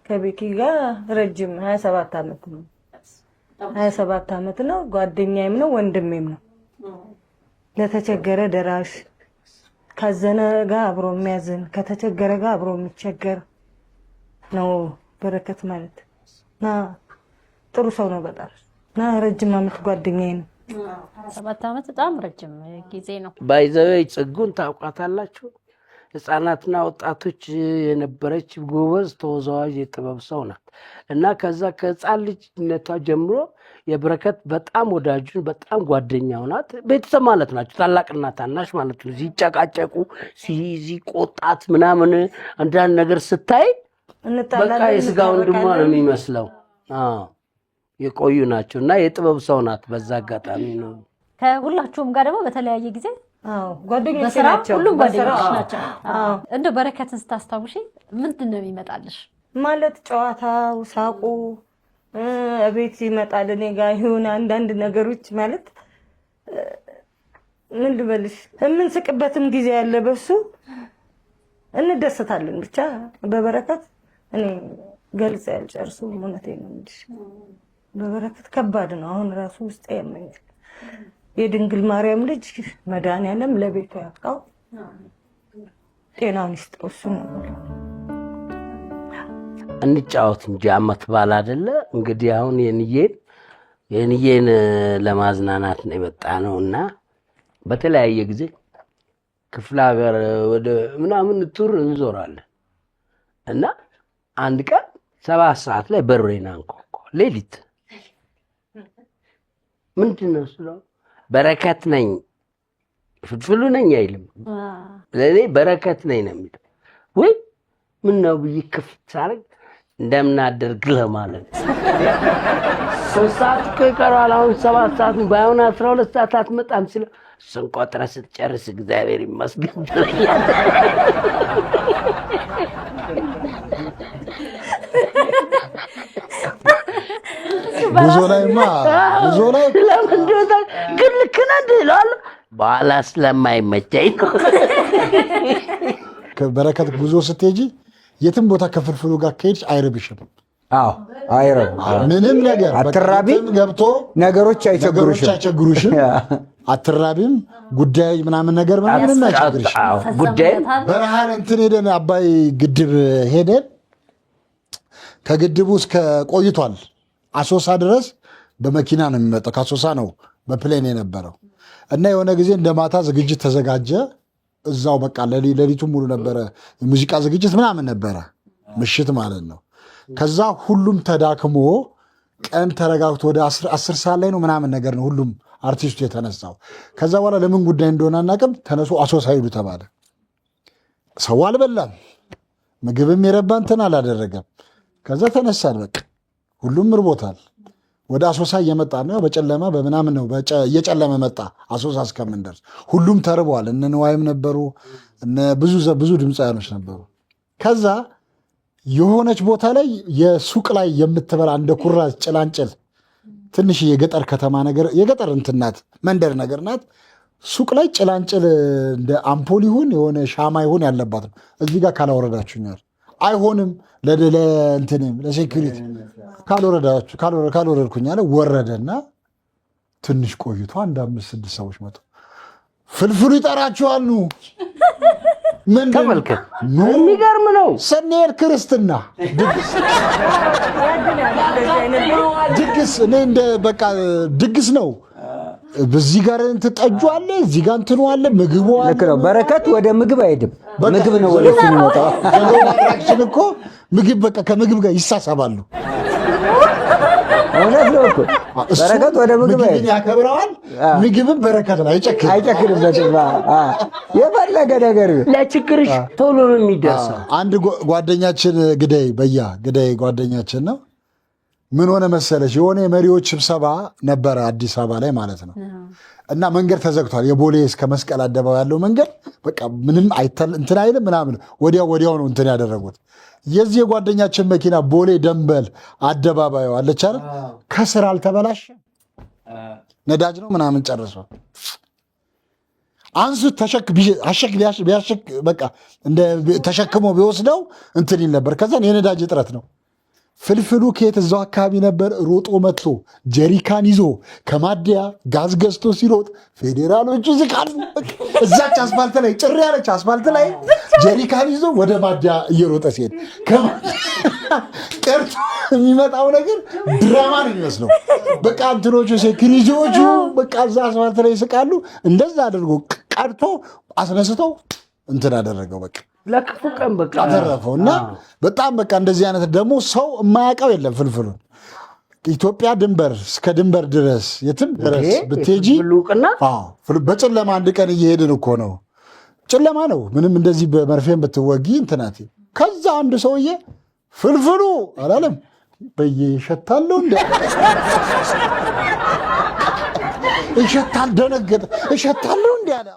S2: ከቤኪ ጋር ረጅም 27 ዓመት ነው። 27 ዓመት ነው። ጓደኛዬም ነው ወንድሜም ነው። ለተቸገረ ደራሽ፣ ካዘነ ጋር አብሮ የሚያዝን፣ ከተቸገረ ጋር አብሮ የሚቸገር ነው በረከት ማለት እና ጥሩ ሰው ነው በጣም እና ረጅም ዓመት ጓደኛዬ ነው።
S5: 7 ዓመት በጣም ረጅም ጊዜ ነው።
S1: ባይዘው ጽጉን ታውቋታላችሁ? ህፃናትና ወጣቶች የነበረች ጎበዝ ተወዛዋዥ የጥበብ ሰው ናት እና ከዛ ከህፃን ልጅነቷ ጀምሮ የበረከት በጣም ወዳጁን በጣም ጓደኛው ናት። ቤተሰብ ማለት ናቸው፣ ታላቅና ታናሽ ማለት ነው። ሲጨቃጨቁ ሲቆጣት ምናምን አንዳንድ ነገር ስታይ በቃ የስጋ ወንድሟ ነው የሚመስለው። የቆዩ ናቸው እና የጥበብ ሰው ናት። በዛ አጋጣሚ ነው
S5: ከሁላችሁም ጋር ደግሞ በተለያየ ጊዜ
S2: ጓደኞች ናቸው።
S5: ሁሉም ጓደኞች ናቸው። እንደ በረከትን ስታስታውሺ ምንድን ነው የሚመጣልሽ?
S2: ማለት ጨዋታው፣ ሳቁ እቤት ይመጣል እኔ ጋር ይሁን አንዳንድ ነገሮች ማለት ምን ልበልሽ የምንስቅበትም ጊዜ ያለ በሱ እንደሰታለን። ብቻ በበረከት እኔ ገልጽ ያልጨርሰው እውነቴን ነው እንጂ በበረከት ከባድ ነው። አሁን ራሱ ውስጥ ያመኛል። የድንግል ማርያም ልጅ መድኃኒዓለም ለቤቱ ያብቃው፣ ጤናውን ይስጠው። እሱ ነው
S1: እንጫወት እንጂ አመት ባል አይደለ እንግዲህ። አሁን የንዬን ለማዝናናት ነው የመጣ ነው እና በተለያየ ጊዜ ክፍለ ሀገር ወደ ምናምን ቱር እንዞራለን እና አንድ ቀን 7 ሰዓት ላይ በሬን አንኳኳ። ሌሊት ምንድን ነው ስለው በረከት ነኝ ፍልፍሉ ነኝ አይልም፣ ለኔ በረከት ነኝ ነው የሚለው። ወይ ምን ነው ብዬ ክፍት ሳረግ እንደምን አደርግ ለማለት 3 ሰዓት እኮ ይቀረዋል። አሁን 7 ሰዓት ባይሆን 12 ሰዓት አትመጣም ሲለው እሱን ቆጥረህ ስትጨርስ እግዚአብሔር ይመስገን
S6: ጉዞ ላይማ ጉዞ ላይ
S1: ለምን እንደሆነ ግን ልክ ነህ ይላል። በኋላ ስለማይመቸኝ ነው።
S6: በረከት ጉዞ ስትሄጂ የትም ቦታ ከፍልፍሉ ጋር ከሄድሽ አይረብሽም።
S3: አዎ አይረብ
S6: ምንም ነገር
S3: አትራቢም፣
S6: ገብቶ
S3: ነገሮች አይቸግሩሽም።
S6: አትራቢም፣ ጉዳይ ምናምን ነገር ምንም አይቸግርሽ።
S1: ጉዳይ
S6: በረሃን እንትን ሄደን አባይ ግድብ ሄደን ከግድቡ እስከ ቆይቷል አሶሳ ድረስ በመኪና ነው የሚመጣው። ከአሶሳ ነው በፕሌን የነበረው እና የሆነ ጊዜ እንደ ማታ ዝግጅት ተዘጋጀ። እዛው በቃ ሌሊቱን ሙሉ ነበረ የሙዚቃ ዝግጅት ምናምን ነበረ፣ ምሽት ማለት ነው። ከዛ ሁሉም ተዳክሞ ቀን ተረጋግቶ ወደ 10 ሰዓት ላይ ነው ምናምን ነገር ነው ሁሉም አርቲስቱ የተነሳው። ከዛ በኋላ ለምን ጉዳይ እንደሆነ አናውቅም፣ ተነሱ አሶሳ ሂዱ ተባለ። ሰው አልበላም፣ ምግብም የረባ እንትን አላደረገም። ከዛ ተነሳን፣ በቃ ሁሉም እርቦታል። ወደ አሶሳ እየመጣ ነው፣ በጨለማ በምናምን ነው እየጨለመ መጣ። አሶሳ እስከምንደርስ ሁሉም ተርበዋል። እነ ንዋይም ነበሩ፣ እነ ብዙ ድምፃውያኖች ነበሩ። ከዛ የሆነች ቦታ ላይ የሱቅ ላይ የምትበላ እንደ ኩራዝ ጭላንጭል ትንሽ የገጠር ከተማ ነገር የገጠር እንትን ናት፣ መንደር ነገር ናት። ሱቅ ላይ ጭላንጭል እንደ አምፖል ይሁን የሆነ ሻማ ይሁን ያለባት ነው። እዚህ ጋር ካላወረዳችሁኛል አይሆንም፣ ለእንትንም ለሴኩሪቲ ካልወረድኩኝ አለ። ወረደና ትንሽ ቆይቶ 5-6 ሰዎች መጡ። ፍልፍሉ ይጠራችኋል ኑ።
S1: ተመልከት፣ የሚገርም ነው።
S6: ስንሄድ ክርስትና ድግስ እኔ እንደ በቃ ድግስ ነው። በዚህ ጋር እንትን ጠጁ አለ፣ እዚህ ጋር እንትኑ አለ፣ ምግቡ አለ።
S3: ልክ ነው። በረከት ወደ ምግብ አይሄድም፣ ምግብ ነው ወደ እሱ የሚመጣው።
S6: እኮ ምግብ በቃ ከምግብ ጋር ይሳሳባሉ።
S3: እውነት ነው እኮ በረከት ወደ ምግብ አይሄድም፣
S6: ያከብረዋል። ምግብም በረከት ነው፣
S3: አይጨክንበትም። የፈለገ ነገር
S1: ለችግርሽ ቶሎ ነው የሚደርሰው።
S6: አንድ ጓደኛችን ግዳይ ጓደኛችን ነው። ምን ሆነ መሰለሽ፣ የሆነ የመሪዎች ስብሰባ ነበረ አዲስ አበባ ላይ ማለት ነው። እና መንገድ ተዘግቷል። የቦሌ እስከ መስቀል አደባባይ ያለው መንገድ በቃ ምንም እንትን አይልም ምናምን። ወዲያው ነው እንትን ያደረጉት። የዚህ የጓደኛችን መኪና ቦሌ ደንበል አደባባዩ አለች አይደል፣ ከስር አልተበላሽ፣ ነዳጅ ነው ምናምን ጨርሶ አንሱት ቢያሸክ በቃ እንደ ተሸክሞ ቢወስደው እንትን ይል ነበር። ከዛን የነዳጅ እጥረት ነው ፍልፍሉ ከየት እዛው አካባቢ ነበር። ሮጦ መጥቶ ጀሪካን ይዞ ከማደያ ጋዝ ገዝቶ ሲሮጥ ፌዴራሎቹ ዝቃሉ። እዛች አስፋልት ላይ ጭር ያለች አስፋልት ላይ ጀሪካን ይዞ ወደ ማደያ እየሮጠ ሲሄድ ቀርቶ የሚመጣው ነገር ድራማ ነው የሚመስለው። በቃ እንትኖቹ ሴኩሪቲዎቹ በቃ እዛ አስፋልት ላይ ይስቃሉ። እንደዛ አድርጎ ቀርቶ አስነስተው እንትን አደረገው በቃ
S1: ለክፉ ቀን በቃ
S6: አተረፈው። እና በጣም በቃ እንደዚህ አይነት ደግሞ ሰው የማያውቀው የለም። ፍልፍሉን ኢትዮጵያ ድንበር እስከ ድንበር ድረስ የትም ድረስ ብትሄጂ በጨለማ አንድ ቀን እየሄድን እኮ ነው። ጨለማ ነው ምንም እንደዚህ በመርፌን ብትወጊ እንትናት። ከዛ አንድ ሰውዬ ፍልፍሉ አላለም በየሸታለው እንደ እሸታል ደነገጠ። እሸታለው እንደ ያለ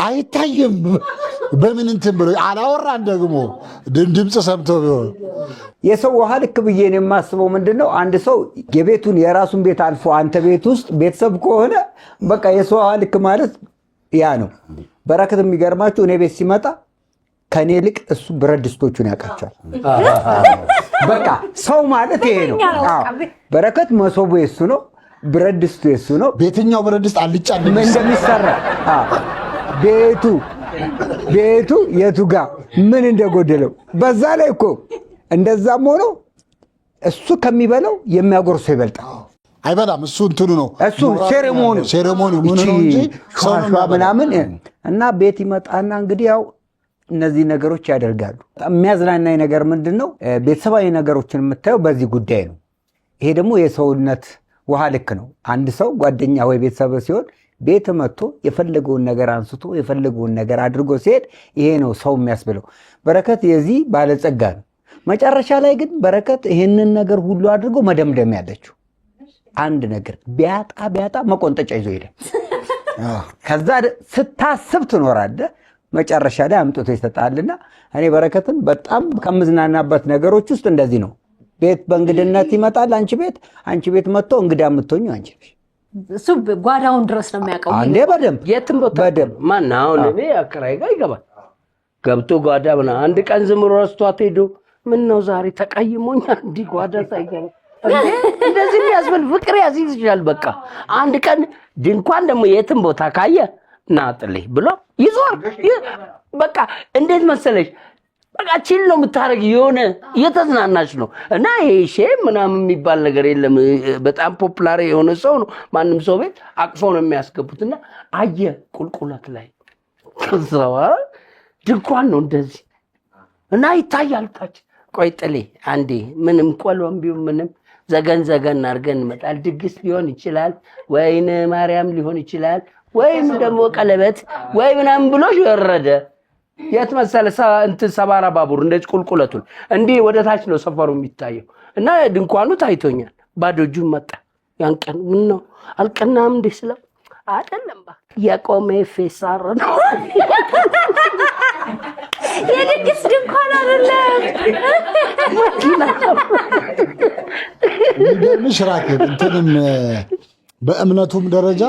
S6: አይታየም በምን እንትን ብሎ አላወራን። ደግሞ ድምፅ ሰምቶ ቢሆን
S3: የሰው ውሃ ልክ ብዬ ነው የማስበው። ምንድነው አንድ ሰው የቤቱን የራሱን ቤት አልፎ አንተ ቤት ውስጥ ቤተሰብ ከሆነ በቃ የሰው ውሃ ልክ ማለት ያ ነው። በረከት የሚገርማችሁ እኔ ቤት ሲመጣ ከኔ ልቅ እሱ ብረት ድስቶቹን ያውቃቸዋል። በቃ ሰው ማለት ይሄ ነው። በረከት መሶቡ የሱ ነው፣ ብረት ድስቱ የሱ ነው።
S6: ቤተኛው ብረት ድስት አልጫ
S3: እንደሚሰራ ቤቱ የቱ ጋር ምን እንደጎደለው በዛ ላይ እኮ እንደዛም ሆኖ እሱ ከሚበላው የሚያጎርሰው ይበልጣል።
S6: አይበላም እሱ እንትኑ ነው
S3: እሱ ሴሬሞኒ ምን ነው እንጂ ሰው ምናምን እና ቤት ይመጣና እንግዲህ ያው እነዚህ ነገሮች ያደርጋሉ። የሚያዝናናኝ ነገር ምንድነው ቤተሰባዊ ነገሮችን የምታየው በዚህ ጉዳይ ነው። ይሄ ደግሞ የሰውነት ውሃ ልክ ነው። አንድ ሰው ጓደኛ ወይ ቤተሰብ ሲሆን ቤት መጥቶ የፈለገውን ነገር አንስቶ የፈለገውን ነገር አድርጎ ሲሄድ ይሄ ነው ሰው የሚያስብለው። በረከት የዚህ ባለጸጋ ነው። መጨረሻ ላይ ግን በረከት ይሄንን ነገር ሁሉ አድርጎ መደምደም ያለችው አንድ ነገር ቢያጣ መቆንጠጫ ይዞ ሄደ። ከዛ ስታስብ ትኖራለህ። መጨረሻ ላይ አምጥቶ ይሰጣልና እኔ በረከትን በጣም ከምዝናናበት ነገሮች ውስጥ እንደዚህ ነው። ቤት በእንግድነት ይመጣል አንቺ ቤት መጥቶ እንግዳ የምትሆኙ አንቺ ነሽ።
S5: እሱ ጓዳውን ድረስ ነው የሚያውቀው።
S3: አንዴ በደንብ
S1: የትም ቦታ ማን አሁን እኔ አከራይ ጋር ይገባል ገብቶ ጓዳ ብና አንድ ቀን ዝም ብሎ ረስቷት ሄዶ ምን ነው ዛሬ ተቀይሞኛል እንዲህ ጓዳ ሳይገባ እንደዚህ የሚያስብል ፍቅር ያስይዝሻል። በቃ አንድ ቀን ድንኳን ደግሞ የትም ቦታ ካየ ናጥልኝ ብሎ ይዞር በቃ እንዴት መሰለሽ በቃ ቺል ነው የምታረግ የሆነ እየተዝናናች ነው። እና ይሄ ሼም ምናምን የሚባል ነገር የለም። በጣም ፖፑላር የሆነ ሰው ነው። ማንም ሰው ቤት አቅፎ ነው የሚያስገቡትና አየ ቁልቁለት ላይ ከዛው ድንኳን ነው እንደዚህ እና ይታያል ታች። ቆይ ጥሌ አንዴ ምንም ቆሎም ቢሆን ምንም ዘገን አድርገን እንመጣል። ድግስ ሊሆን ይችላል ወይን ማርያም ሊሆን ይችላል ወይም ደግሞ ቀለበት ወይ ምናምን ብሎ ይወረደ የት መሰለ እንትን ሰባራ ባቡር እንደዚህ ቁልቁለቱን እንዲህ ወደ ታች ነው ሰፈሩ የሚታየው። እና ድንኳኑ ታይቶኛል። ባዶ እጁን መጣ። ያን ቀን ምን ነው አልቀናም እንዴ ስለው አይደለም የቆመ ፌሳር ነው
S5: የድግስ ድንኳን አይደለም።
S6: የሚገርምሽ ራኬብ እንትንም በእምነቱም ደረጃ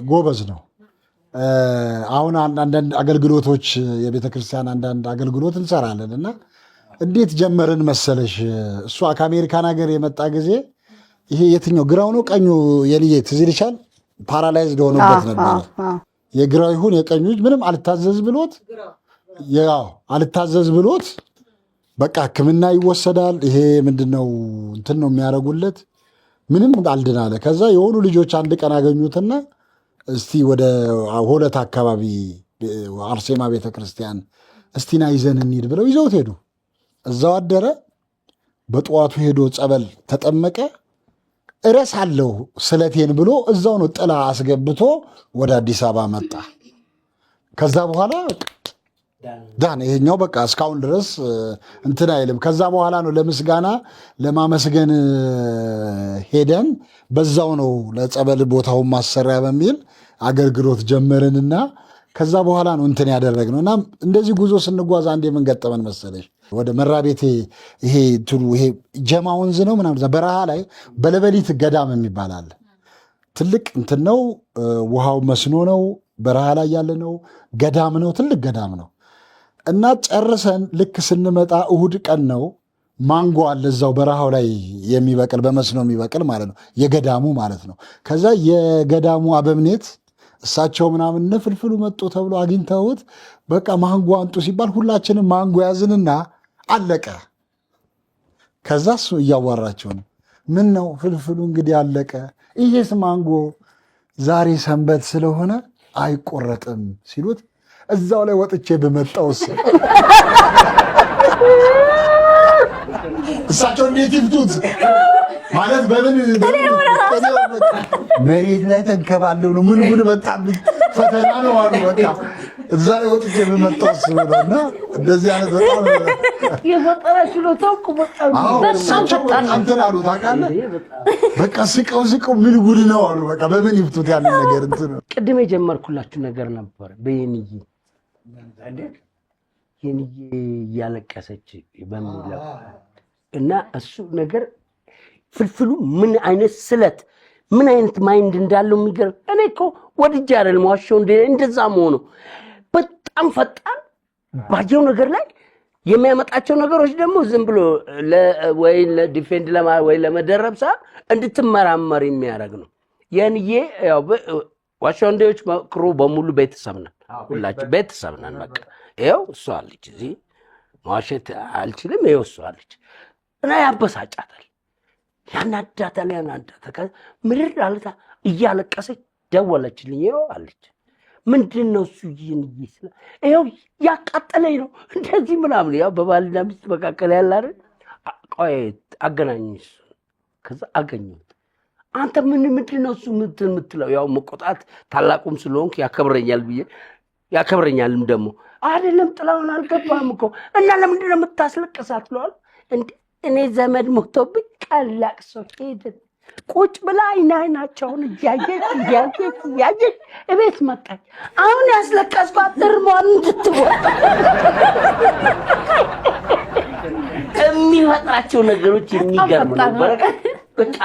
S6: ጎበዝ ነው። አሁን አንዳንድ አገልግሎቶች የቤተ ክርስቲያን አንዳንድ አገልግሎት እንሰራለን እና እንዴት ጀመርን መሰለሽ? እሷ ከአሜሪካን ሀገር የመጣ ጊዜ ይሄ የትኛው ግራው ነው ቀኙ የልጄ ትዝ ይልሻል? ፓራላይዝድ ሆኖበት ነበር። የግራው ይሁን የቀኙ ምንም አልታዘዝ ብሎት በቃ ሕክምና ይወሰዳል። ይሄ ምንድነው እንትን ነው የሚያደርጉለት ምንም አልድናለ። ከዛ የሆኑ ልጆች አንድ ቀን አገኙትና እስቲ ወደ ሆለት አካባቢ አርሴማ ቤተክርስቲያን እስቲና ይዘን እንሂድ ብለው ይዘውት ሄዱ። እዛው አደረ። በጠዋቱ ሄዶ ጸበል ተጠመቀ። እረሳለሁ ስለቴን ብሎ እዛው ነው ጥላ አስገብቶ ወደ አዲስ አበባ መጣ። ከዛ በኋላ ዳን ይሄኛው በቃ እስካሁን ድረስ እንትን አይልም። ከዛ በኋላ ነው ለምስጋና ለማመስገን ሄደን በዛው ነው ለጸበል ቦታውን ማሰሪያ በሚል አገልግሎት ጀመርንና ከዛ በኋላ ነው እንትን ያደረግነው። እና እንደዚህ ጉዞ ስንጓዝ አንድ የምን ገጠመን መሰለሽ? ወደ መራቤቴ ይሄ ጀማ ወንዝ ነው ምናምን በረሃ ላይ በለበሊት ገዳም የሚባል አለ። ትልቅ እንትን ነው፣ ውሃው መስኖ ነው፣ በረሃ ላይ ያለ ነው፣ ገዳም ነው፣ ትልቅ ገዳም ነው። እና ጨርሰን ልክ ስንመጣ እሁድ ቀን ነው ማንጎ አለ እዛው በረሃው ላይ የሚበቅል በመስኖ የሚበቅል ማለት ነው፣ የገዳሙ ማለት ነው። ከዛ የገዳሙ አበምኔት እሳቸው ምናምን ፍልፍሉ መጡ ተብሎ አግኝተውት በቃ ማንጎ አንጡ ሲባል ሁላችንም ማንጎ ያዝንና አለቀ። ከዛ እሱ እያዋራቸው ነው፣ ምን ነው ፍልፍሉ እንግዲህ አለቀ፣ ይሄስ ማንጎ ዛሬ ሰንበት ስለሆነ አይቆረጥም ሲሉት እዛው ላይ ወጥቼ በመጣውስ እሳቸው እንዴት ይፍቱት ማለት በምን መሬት ላይ ተንከባለው ነው። ምን ጉድ በጣብኝ ፈተና ነው አሉ። በቃ እዛ ላይ ወጥቼ በመጣውስ ብለውና እንደዚህ አይነት በጣም
S1: የፈጠራ ችሎታው እኮ በጣም
S6: እንትን አሉ ታውቃለህ። በቃ ስቀው ምን ጉድ ነው አሉ። በቃ በምን ይፍቱት ያንን ነገር እንትን
S1: ቅድም የጀመርኩላችሁ ነገር ነበር በየንዬ የንዬ እያለቀሰች በሚለው እና እሱ ነገር ፍልፍሉ ምን አይነት ስለት ምን አይነት ማይንድ እንዳለው የሚገርም። እኔ እኮ ወድጄ አይደለም ዋሻው እንደዛ መሆኑ በጣም ፈጣን ባየው ነገር ላይ የሚያመጣቸው ነገሮች ደግሞ ዝም ብሎ ወይ ለዲፌንድ ወይ ለመደረብ ሳይሆን እንድትመራመር የሚያደርግ ነው። የንዬ ያው ዋሻው እንዴዎች ክሩ በሙሉ ቤተሰብ ነን፣ ሁላችን ቤተሰብ ነን። በቃ ይኸው እሷ አለች እዚህ መዋሸት አልችልም። ይኸው እሷ አለች እና ያበሳጫታል፣ ያናዳታል። ምርር አለታ እያለቀሰች ደወለችልኝ። ይኸው አለች ምንድን ነው እሱ ይኸው ያቃጠለኝ ነው እንደዚህ ምናምን። ያው በባልና ሚስት መካከል ያለ አይደል? ቆይ አገናኝሽ። ከዛ አገኘሁት። አንተ ምንድን ነው እሱ የምትለው? ያው መቆጣት ታላቁም ስለሆንክ ያከብረኛል ብዬ ያከብረኛልም ደግሞ አይደለም ጥላውን አልገባም እኮ እና ለምንድን ነው የምታስለቅሳት ብለዋል። እኔ ዘመድ ሞቶብኝ ቀላቅ ሰው ሄደ ቁጭ ብላ አይናቸውን እያየች እቤት መጣች። አሁን ያስለቀስኳት እርሟን እንድትወጣ የሚፈጥራቸው ነገሮች የሚገርም ነው። በቃ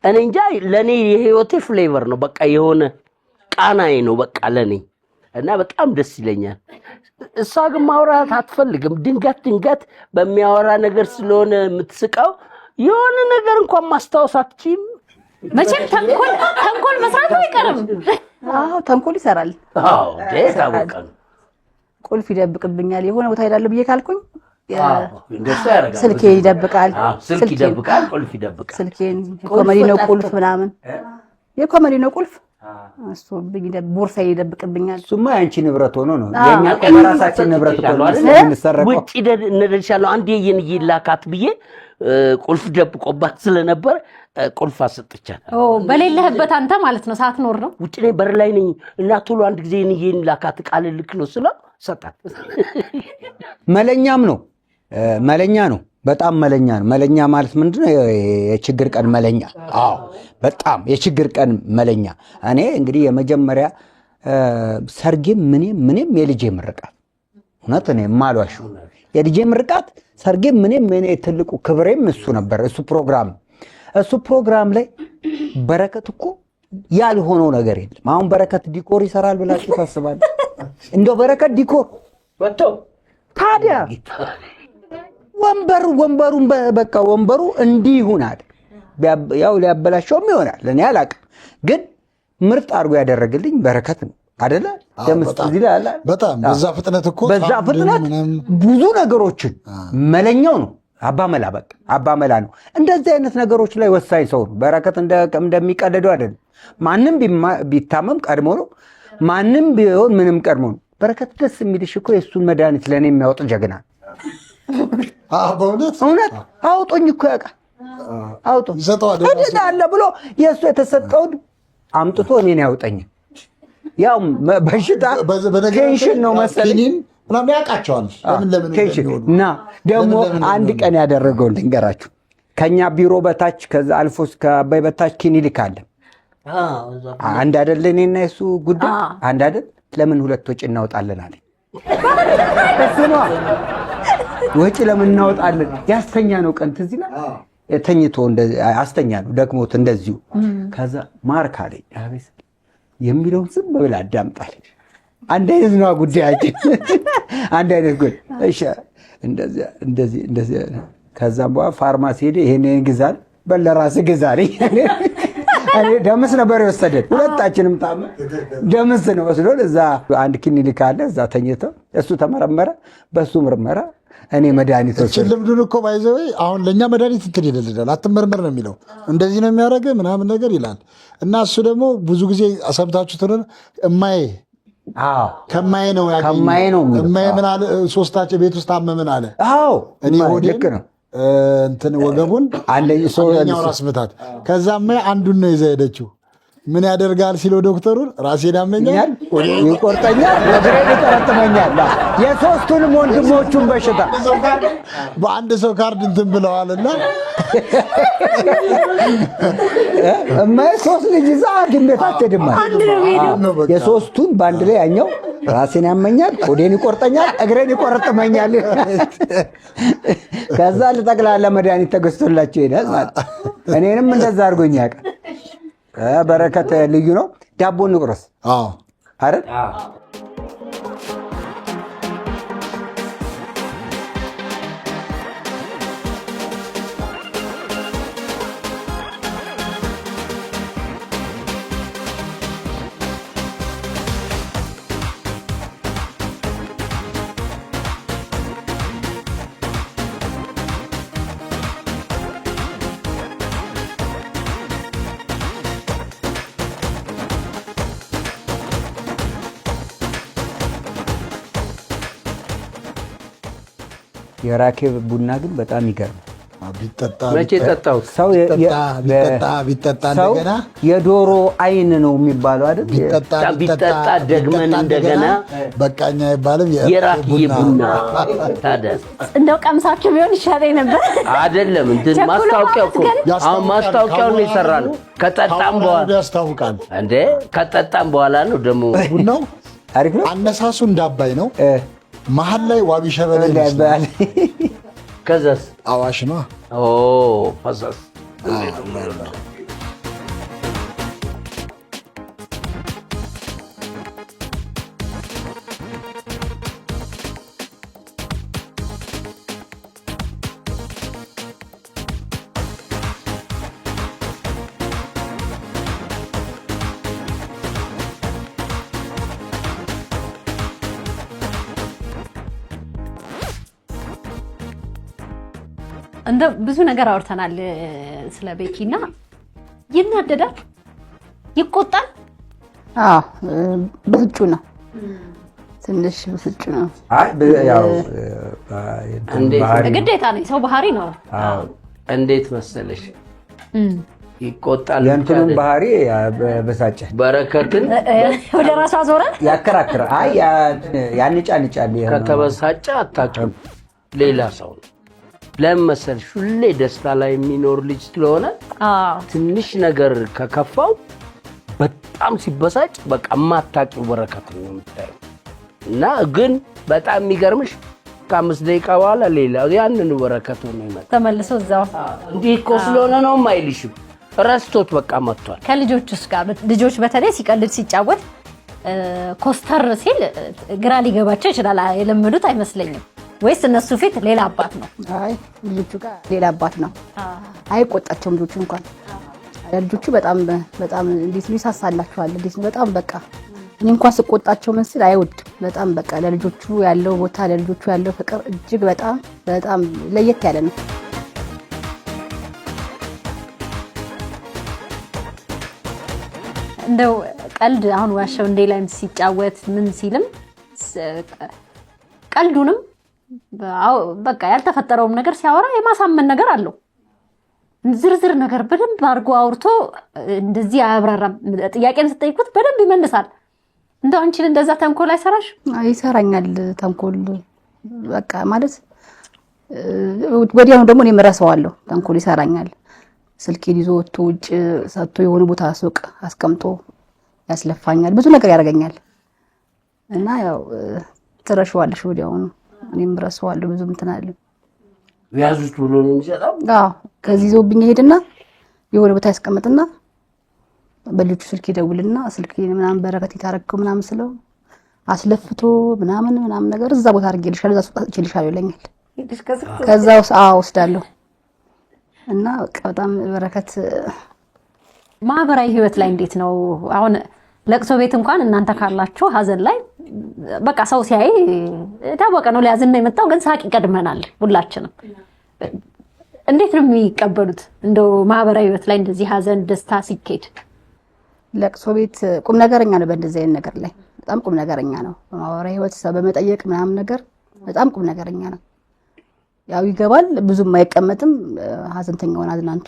S1: እኔ እንጃ ለእኔ የህይወቴ ፍሌቨር ነው። በቃ የሆነ ቃናዬ ነው በቃ ለእኔ እና በጣም ደስ ይለኛል። እሷ ግን ማውራት አትፈልግም። ድንገት በሚያወራ ነገር ስለሆነ የምትስቀው የሆነ ነገር እንኳን ማስታወስ አትችይም።
S5: መቼም ተንኮል መስራት አይቀርም።
S4: አዎ ተንኮል ይሰራል።
S1: አዎ ታወቀ ነው።
S4: ቁልፍ ይደብቅብኛል የሆነ ቦታ ሄዳለሁ ብዬ ካልኩኝ
S1: እንደሱ ያደርጋል።
S4: ስልኬን ይደብቃል።
S1: ስልክ ይደብቃል፣ ቁልፍ ይደብቃል።
S4: ስልኬን ኮሜዲ ነው ቁልፍ ምናምን የኮሜዲ ነው ቁልፍ እሱ ቦርሳ ይደብቅብኛል።
S3: እሱማ ያንቺ ንብረት ሆኖ ነው። የኛ በራሳችን ንብረት ሆኖ ነው።
S1: ውጪ እንደደርሻለሁ አንዴ የንዬ ላካት ብዬ ቁልፍ ደብቆባት ስለነበር ቁልፍ አሰጥቻት።
S5: በሌለህበት አንተ ማለት ነው ሳትኖር ነው።
S1: ውጪ ላይ በር ላይ ነኝ እና ቶሎ አንድ ጊዜ የንዬን ላካት ቃል ልክ ነው ስለ ሰጣት።
S3: መለኛም ነው መለኛ ነው። በጣም መለኛ ነው። መለኛ ማለት ምንድነው? የችግር ቀን መለኛ። አዎ በጣም የችግር ቀን መለኛ። እኔ እንግዲህ የመጀመሪያ ሰርጌም ምንም የልጄ ምርቃት እውነት እኔ ማሏሹ የልጄ ምርቃት ሰርጌም ምንም እኔ ትልቁ ክብሬም እሱ ነበር። እሱ ፕሮግራም ላይ በረከት እኮ ያልሆነው ነገር የለም። አሁን በረከት ዲኮር ይሰራል ብላችሁ ታስባለህ? እንደው በረከት ዲኮር
S1: ወጥቶ
S3: ታዲያ ወንበሩን በቃ ወንበሩ እንዲህ ይሁናል። ያው ሊያበላሸውም ይሆናል እኔ አላቅም፣ ግን ምርጥ አድርጎ ያደረግልኝ በረከት ነው አይደለ?
S6: በጣም በዛ ፍጥነት እኮ
S3: በዛ ፍጥነት ብዙ ነገሮችን መለኛው ነው። አባመላ በቃ አባመላ ነው። እንደዚህ አይነት ነገሮች ላይ ወሳኝ ሰው ነው በረከት። እንደሚቀደደው አይደለም። ማንም ቢታመም ቀድሞ ነው፣ ማንም ቢሆን ምንም ቀድሞ ነው። በረከት ደስ የሚልሽ እኮ የእሱን መድኃኒት ለእኔ የሚያወጥ ጀግና እውነት አውጦኝ እኮ ያውቃል። አውጦኝ አለ ብሎ የእሱ የተሰጠውን አምጥቶ እኔን ያውጠኝ። ያው በሽታ ቴንሽን ነው መሰለኝ
S6: ምናምን ያውቃቸዋል።
S3: እና ደግሞ አንድ ቀን ያደረገውን ልንገራችሁ። ከኛ ቢሮ በታች ከዛ አልፎ እስከ አባይ በታች ክሊኒክ አለ። አንድ አይደል እኔና የሱ ጉዳይ አንድ አይደል? ለምን ሁለት ወጪ እናወጣለን አለኝ። ወጪ ለምን እናወጣለን? ያስተኛ ነው ቀን ትዝ ይላል። ተኝቶ እንደዚህ አስተኛ ነው ደክሞት እንደዚሁ። ከዛ ማርክ አለኝ አቤት የሚለውን ዝም ብላ አዳምጣል። አንድ አይነት ነው ጉዳያችን፣ አንድ አይነት ጉዳይ። እሺ እንደዚህ ከዛም በኋላ ፋርማሲ ሄደ ይሄንን ግዛል በለራስህ ግዛልኝ። እኔ ደምስ ነበር የወሰደን ሁለታችንም ታመ ደምስ ነው ወስዶን እዛ አንድ ክሊኒክ አለ እዛ ተኝተው እሱ ተመረመረ በሱ ምርመራ እኔ መድኃኒቶች
S6: ልምዱን እኮ ባይዘው አሁን ለኛ መድኃኒት እንትን ይደልዳል አትመርመር ነው የሚለው እንደዚህ ነው የሚያደርገው ምናምን ነገር ይላል እና እሱ ደግሞ ብዙ ጊዜ አሰምታችሁት ነው እማዬ ከማዬ ነው ያገኘው እማዬ ምን አለ ሶስታቸው ቤት ውስጥ አመምን አለ
S3: አዎ
S6: እኔ ሆዴን ነው እንትን ወገቡን
S3: አለኝ
S6: አንደኛው ራስ ምታት ከዛም አንዱን ነው ይዘህ ሄደችው ምን ያደርጋል ሲለው ዶክተሩን ራሴን ያመኛል
S3: ይቆርጠኛል እግሬን ይቆረጥመኛል የሶስቱንም ወንድሞቹን በሽታ
S6: በአንድ ሰው ካርድ እንትን ብለዋልና
S3: እማዬ ሶስት ልጅ ይዛ ሐኪም ቤት አትሄድም የሶስቱን በአንድ ላይ ያኛው ራሴን ያመኛል ሆዴን ይቆርጠኛል እግሬን ይቆረጥመኛል ከዛ ለጠቅላላ መድኃኒት ተገዝቶላቸው ይሄዳል ማለት እኔንም እንደዛ አድርጎኝ ያውቃል በረከት ልዩ ነው ዳቦ ንቁረስ አይደል የራኬብ ቡና ግን በጣም ይገርም
S1: መቼ ጠጣው
S3: ሰው
S6: ቢጠጣ እንደገና
S3: የዶሮ አይን ነው የሚባለው አይደል
S1: ቢጠጣ ደግመን እንደገና
S6: በቃኛ አይባልም
S1: የራኬብ ቡና ታዲያ
S5: እንደው ቀምሳችሁ ቢሆን ይሻለኝ ነበር
S1: አይደለም እንትን ማስታወቂያው እኮ አሁን ማስታወቂያው ነው የሰራነው ከጠጣም በኋላ
S6: ያስታውቃል
S1: እንዴ ከጠጣም በኋላ ነው ደግሞ
S6: ቡናው
S3: አሪፍ ነው
S6: አነሳሱ እንዳባይ ነው መሀል ላይ ዋቢ ሸበሌ
S3: ይባላል
S1: ከዛስ
S6: አዋሽ ነው
S1: ፈዛስ
S5: እንደ ብዙ ነገር አውርተናል ስለ ቤኪና ይናደዳል ይቆጣል
S4: ብስጩ ነው ትንሽ ብስጩ ነው
S3: አይ ያው
S5: ግዴታ ነው ሰው ባህሪ ነው
S1: እንዴት መሰለሽ ይቆጣል
S3: የእንትኑን ባህሪ በሳጨ
S1: በረከትን
S5: ወደ ራሷ ዞረ
S3: ያከራክራ አይ ያንጫንጫል
S1: ከተበሳጨ አታውቅም ሌላ ሰው ለምን መሰልሽ ሁሌ ደስታ ላይ የሚኖር ልጅ ስለሆነ ትንሽ ነገር ከከፋው በጣም ሲበሳጭ በቃ ማታቂው በረከት ነው የምታየው እና ግን በጣም የሚገርምሽ ከ5 ደቂቃ በኋላ ሌላ ያንን በረከት ነው የሚመጣው
S5: ተመልሶ እዛው
S1: እንዲህ እኮ ስለሆነ ነው የማይልሽም ረስቶት በቃ መጥቷል
S5: ከልጆቹስ ጋር ልጆች በተለይ ሲቀልድ ሲጫወት ኮስተር ሲል ግራ ሊገባቸው ይችላል የለመዱት አይመስለኝም ወይስ እነሱ ፊት ሌላ አባት ነው
S4: አይ ልጆቹ ጋር ሌላ አባት ነው አይቆጣቸውም ልጆቹ እንኳን ልጆቹ በጣም እንዴት ይሳሳላቸዋል እንዴት በጣም በቃ እኔ እንኳን ስቆጣቸው መስል አይወድ በጣም በቃ ለልጆቹ ያለው ቦታ ለልጆቹ ያለው ፍቅር እጅግ በጣም ለየት ያለ ነው
S5: እንደው ቀልድ አሁን ዋሻው እንዴ ላይም ሲጫወት ምን ሲልም ቀልዱንም በቃ ያልተፈጠረውም ነገር ሲያወራ የማሳመን ነገር አለው ዝርዝር ነገር በደንብ አድርጎ አውርቶ እንደዚህ አያብራራም ጥያቄን ስትጠይቁት በደንብ ይመልሳል እንደው አንቺን እንደዛ ተንኮል አይሰራሽ
S4: ይሰራኛል ተንኮል በቃ ማለት ወዲያው ደግሞ እኔ መረሳዋለሁ ተንኮል ይሰራኛል ስልኬን ይዞ ወጥቶ ውጭ ሰጥቶ የሆነ ቦታ ሱቅ አስቀምጦ ያስለፋኛል ብዙ ነገር ያደርገኛል እና ያው ትረሽዋለሽ ወዲያው እኔም ረሳዋለሁ ብዙ እንትን አለ
S1: ያዙት ብሎ ነው የሚሰጣው
S4: ከዚህ ይዞብኝ ሄድና የሆነ ቦታ ያስቀምጥና በልጁ ስልክ ይደውልና ስልኬን ምናምን በረከት ይታረከው ምናምን ስለው አስለፍቶ ምናምን ነገር እዛ ቦታ አድርጌልሻለሁ እዛ ሱቅ ይችልሻል ይለኛል ከዛው ወስዳለሁ እና በጣም በረከት
S5: ማህበራዊ ህይወት ላይ እንዴት ነው አሁን ለቅሶ ቤት እንኳን እናንተ ካላችሁ ሀዘን ላይ በቃ ሰው ሲያይ ታወቀ ነው ሊያዝን ነው የመጣው ግን ሳቅ ይቀድመናል ሁላችንም እንዴት ነው የሚቀበሉት እንደው ማህበራዊ ህይወት ላይ እንደዚህ ሀዘን ደስታ ሲኬድ
S4: ለቅሶ ቤት ቁም ነገረኛ ነው በእንደዚህ አይነት ነገር ላይ በጣም ቁም ነገረኛ ነው ማህበራዊ ህይወት በመጠየቅ ምናምን ነገር በጣም ቁም ነገረኛ ነው ያው ይገባል ብዙም አይቀመጥም ሀዘንተኛውን አዝናንቶ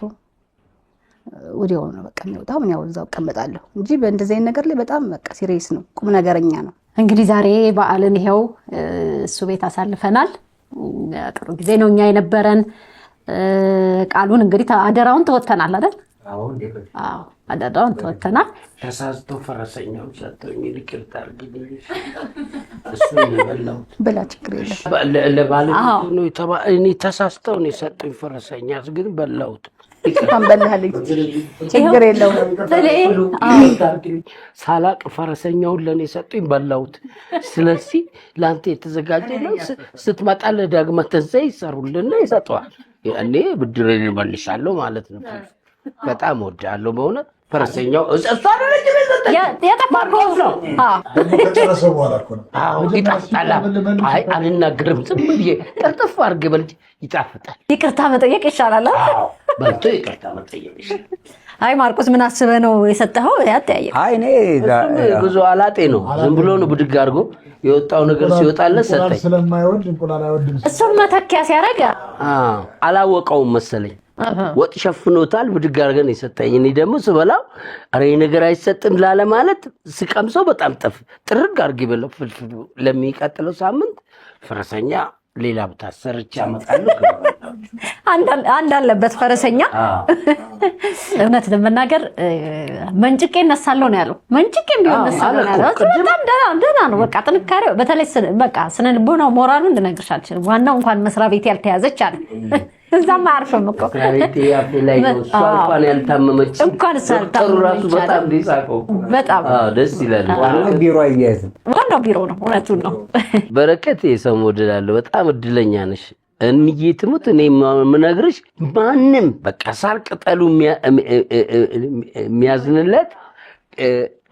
S4: ወዲያው ነው በቃ የሚወጣው ምን ያው እዛው ቀመጣለሁ እንጂ በእንደዚህ አይነት ነገር ላይ በጣም በቃ ሲሪየስ ነው ቁም ነገረኛ ነው
S5: እንግዲህ ዛሬ በዓልን ይሄው እሱ ቤት አሳልፈናል ጥሩ ጊዜ ነው እኛ የነበረን ቃሉን እንግዲህ አደራውን ተወተናል አይደል አዎ አደራውን ተወተናል
S1: ተሳስቶ ፈረሰኛው ሰጥቶኝ ይቅርታ አድርግልኝ እሱ ነው
S4: በላ ችግር የለም
S1: ለባለቤቱ ነው እኔ ተሳስተው ነው የሰጡኝ ፈረሰኛ ግን በላሁት
S4: እንኳን በላልኝ ችግር የለውም
S1: ሳላቅ ፈረሰኛውን ለኔ ሰጡኝ በላሁት ስለዚህ ላንተ የተዘጋጀ ነው ስትመጣ ለዳግመ ትንሣኤ ይሰሩልና ይሰጠዋል እኔ ብድሬን መልሻለሁ ማለት ነው በጣም ወዳለሁ በእውነት ፈረሰኛው እሷ አረለች
S5: ያጠፋው ነው
S6: ከጨረሰው በኋላ እኮ ነው
S1: ይጣፍጣል አይ አልናገርም ዝም ብዬ ጠርጥፍ አድርጌ በልጅ ይጣፍጣል
S5: ይቅርታ መጠየቅ ይሻላል
S1: በልቶ ይቅርታ መጠየቅ ይሻላል
S5: አይ ማርቆስ ምን አስበህ ነው የሰጠኸው ያጠያየቅ
S3: አይ እኔ
S1: ብዙ አላጤ ነው ዝም ብሎ ነው ብድግ አድርጎ የወጣው ነገር ሲወጣለት ሰጠኝ
S6: ስለማይወድ እንቁላል አይወድም
S5: እሱን መተኪያ ሲያረጋ
S1: አላወቀውም መሰለኝ ወጥ ሸፍኖታል ብድግ አድርገን የሰጠኝ እኔ ደግሞ ስበላው አሬ ነገር አይሰጥም ላለ ማለት ስቀምሰው በጣም ጥርግ አድርጌ በለው ፍልፍሉ ለሚቀጥለው ሳምንት ፈረሰኛ ሌላ ብታሰርቻ አመጣለሁ
S5: አንድ አለበት ፈረሰኛ እውነት ለመናገር መንጭቄ እነሳለሁ ነው ያለው መንጭቄ ቢሆን እነሳለሁ ነው ያለው ደህና ነው በቃ ጥንካሬው በተለይ በቃ ስነ ልቦናው ሞራሉን ልነግርሽ አልችልም ዋናው እንኳን መስሪያ ቤት ያልተያዘች አለ እዛማ አርፈም እኮ
S1: ካሪቲ ያፍ ላይ ነው እንኳን ያልታመመች
S5: እንኳን ሳልታመመች
S1: ራሱ በጣም ዲሳቆ
S5: በጣም
S1: ደስ ይላል
S3: ዋናው ቢሮ አይያዝ
S5: ዋናው ቢሮ ነው እውነቱን ነው
S1: በረከት የሰው ሞዴል በጣም እድለኛ ነሽ እንዬ ትሙት እኔ ምነግርሽ ማንም በቃ ሳር ቅጠሉ የሚያዝንለት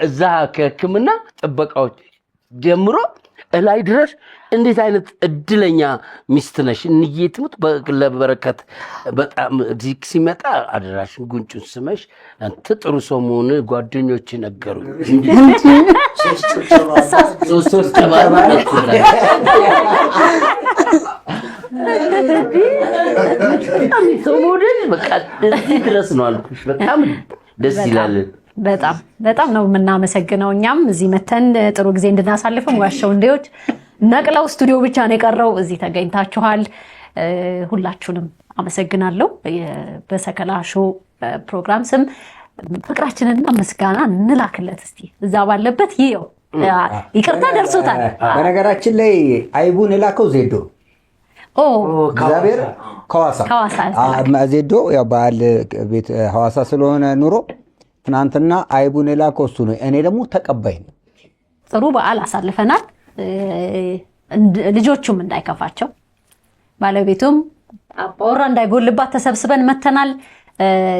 S1: እዛ ከህክምና ጥበቃዎች ጀምሮ እላይ ድረስ እንዴት አይነት እድለኛ ሚስት ነሽ እንዬ ትሙት ለበረከት በጣም ዲክ ሲመጣ አደራሽን ጉንጩን ስመሽ አንተ ጥሩ ሰው መሆን ጓደኞች ነገሩኝ ሶስት ተባለ ሞዴል በቃ እዚህ ድረስ ነው አልኩሽ በጣም ደስ ይላል
S5: በጣም ነው የምናመሰግነው እኛም እዚህ መተን ጥሩ ጊዜ እንድናሳልፍም ዋሻው እንዴዎች ነቅለው ስቱዲዮ ብቻ ነው የቀረው እዚህ ተገኝታችኋል ሁላችሁንም አመሰግናለሁ በሰከላ ሾው ፕሮግራም ስም ፍቅራችንና ምስጋና እንላክለት እስቲ እዛ ባለበት ይየው ይቅርታ ደርሶታል
S3: በነገራችን ላይ አይቡን ላከው ዜዶ እግዚአብሔር ከዋሳ ዜዶ ያው ባል ቤት ሐዋሳ ስለሆነ ኑሮ ትናንትና አይቡን ላከው እሱ ነው እኔ ደግሞ ተቀባይ ነኝ
S5: ጥሩ በዓል አሳልፈናል ልጆቹም እንዳይከፋቸው ባለቤቱም አባወራ እንዳይጎልባት ተሰብስበን መተናል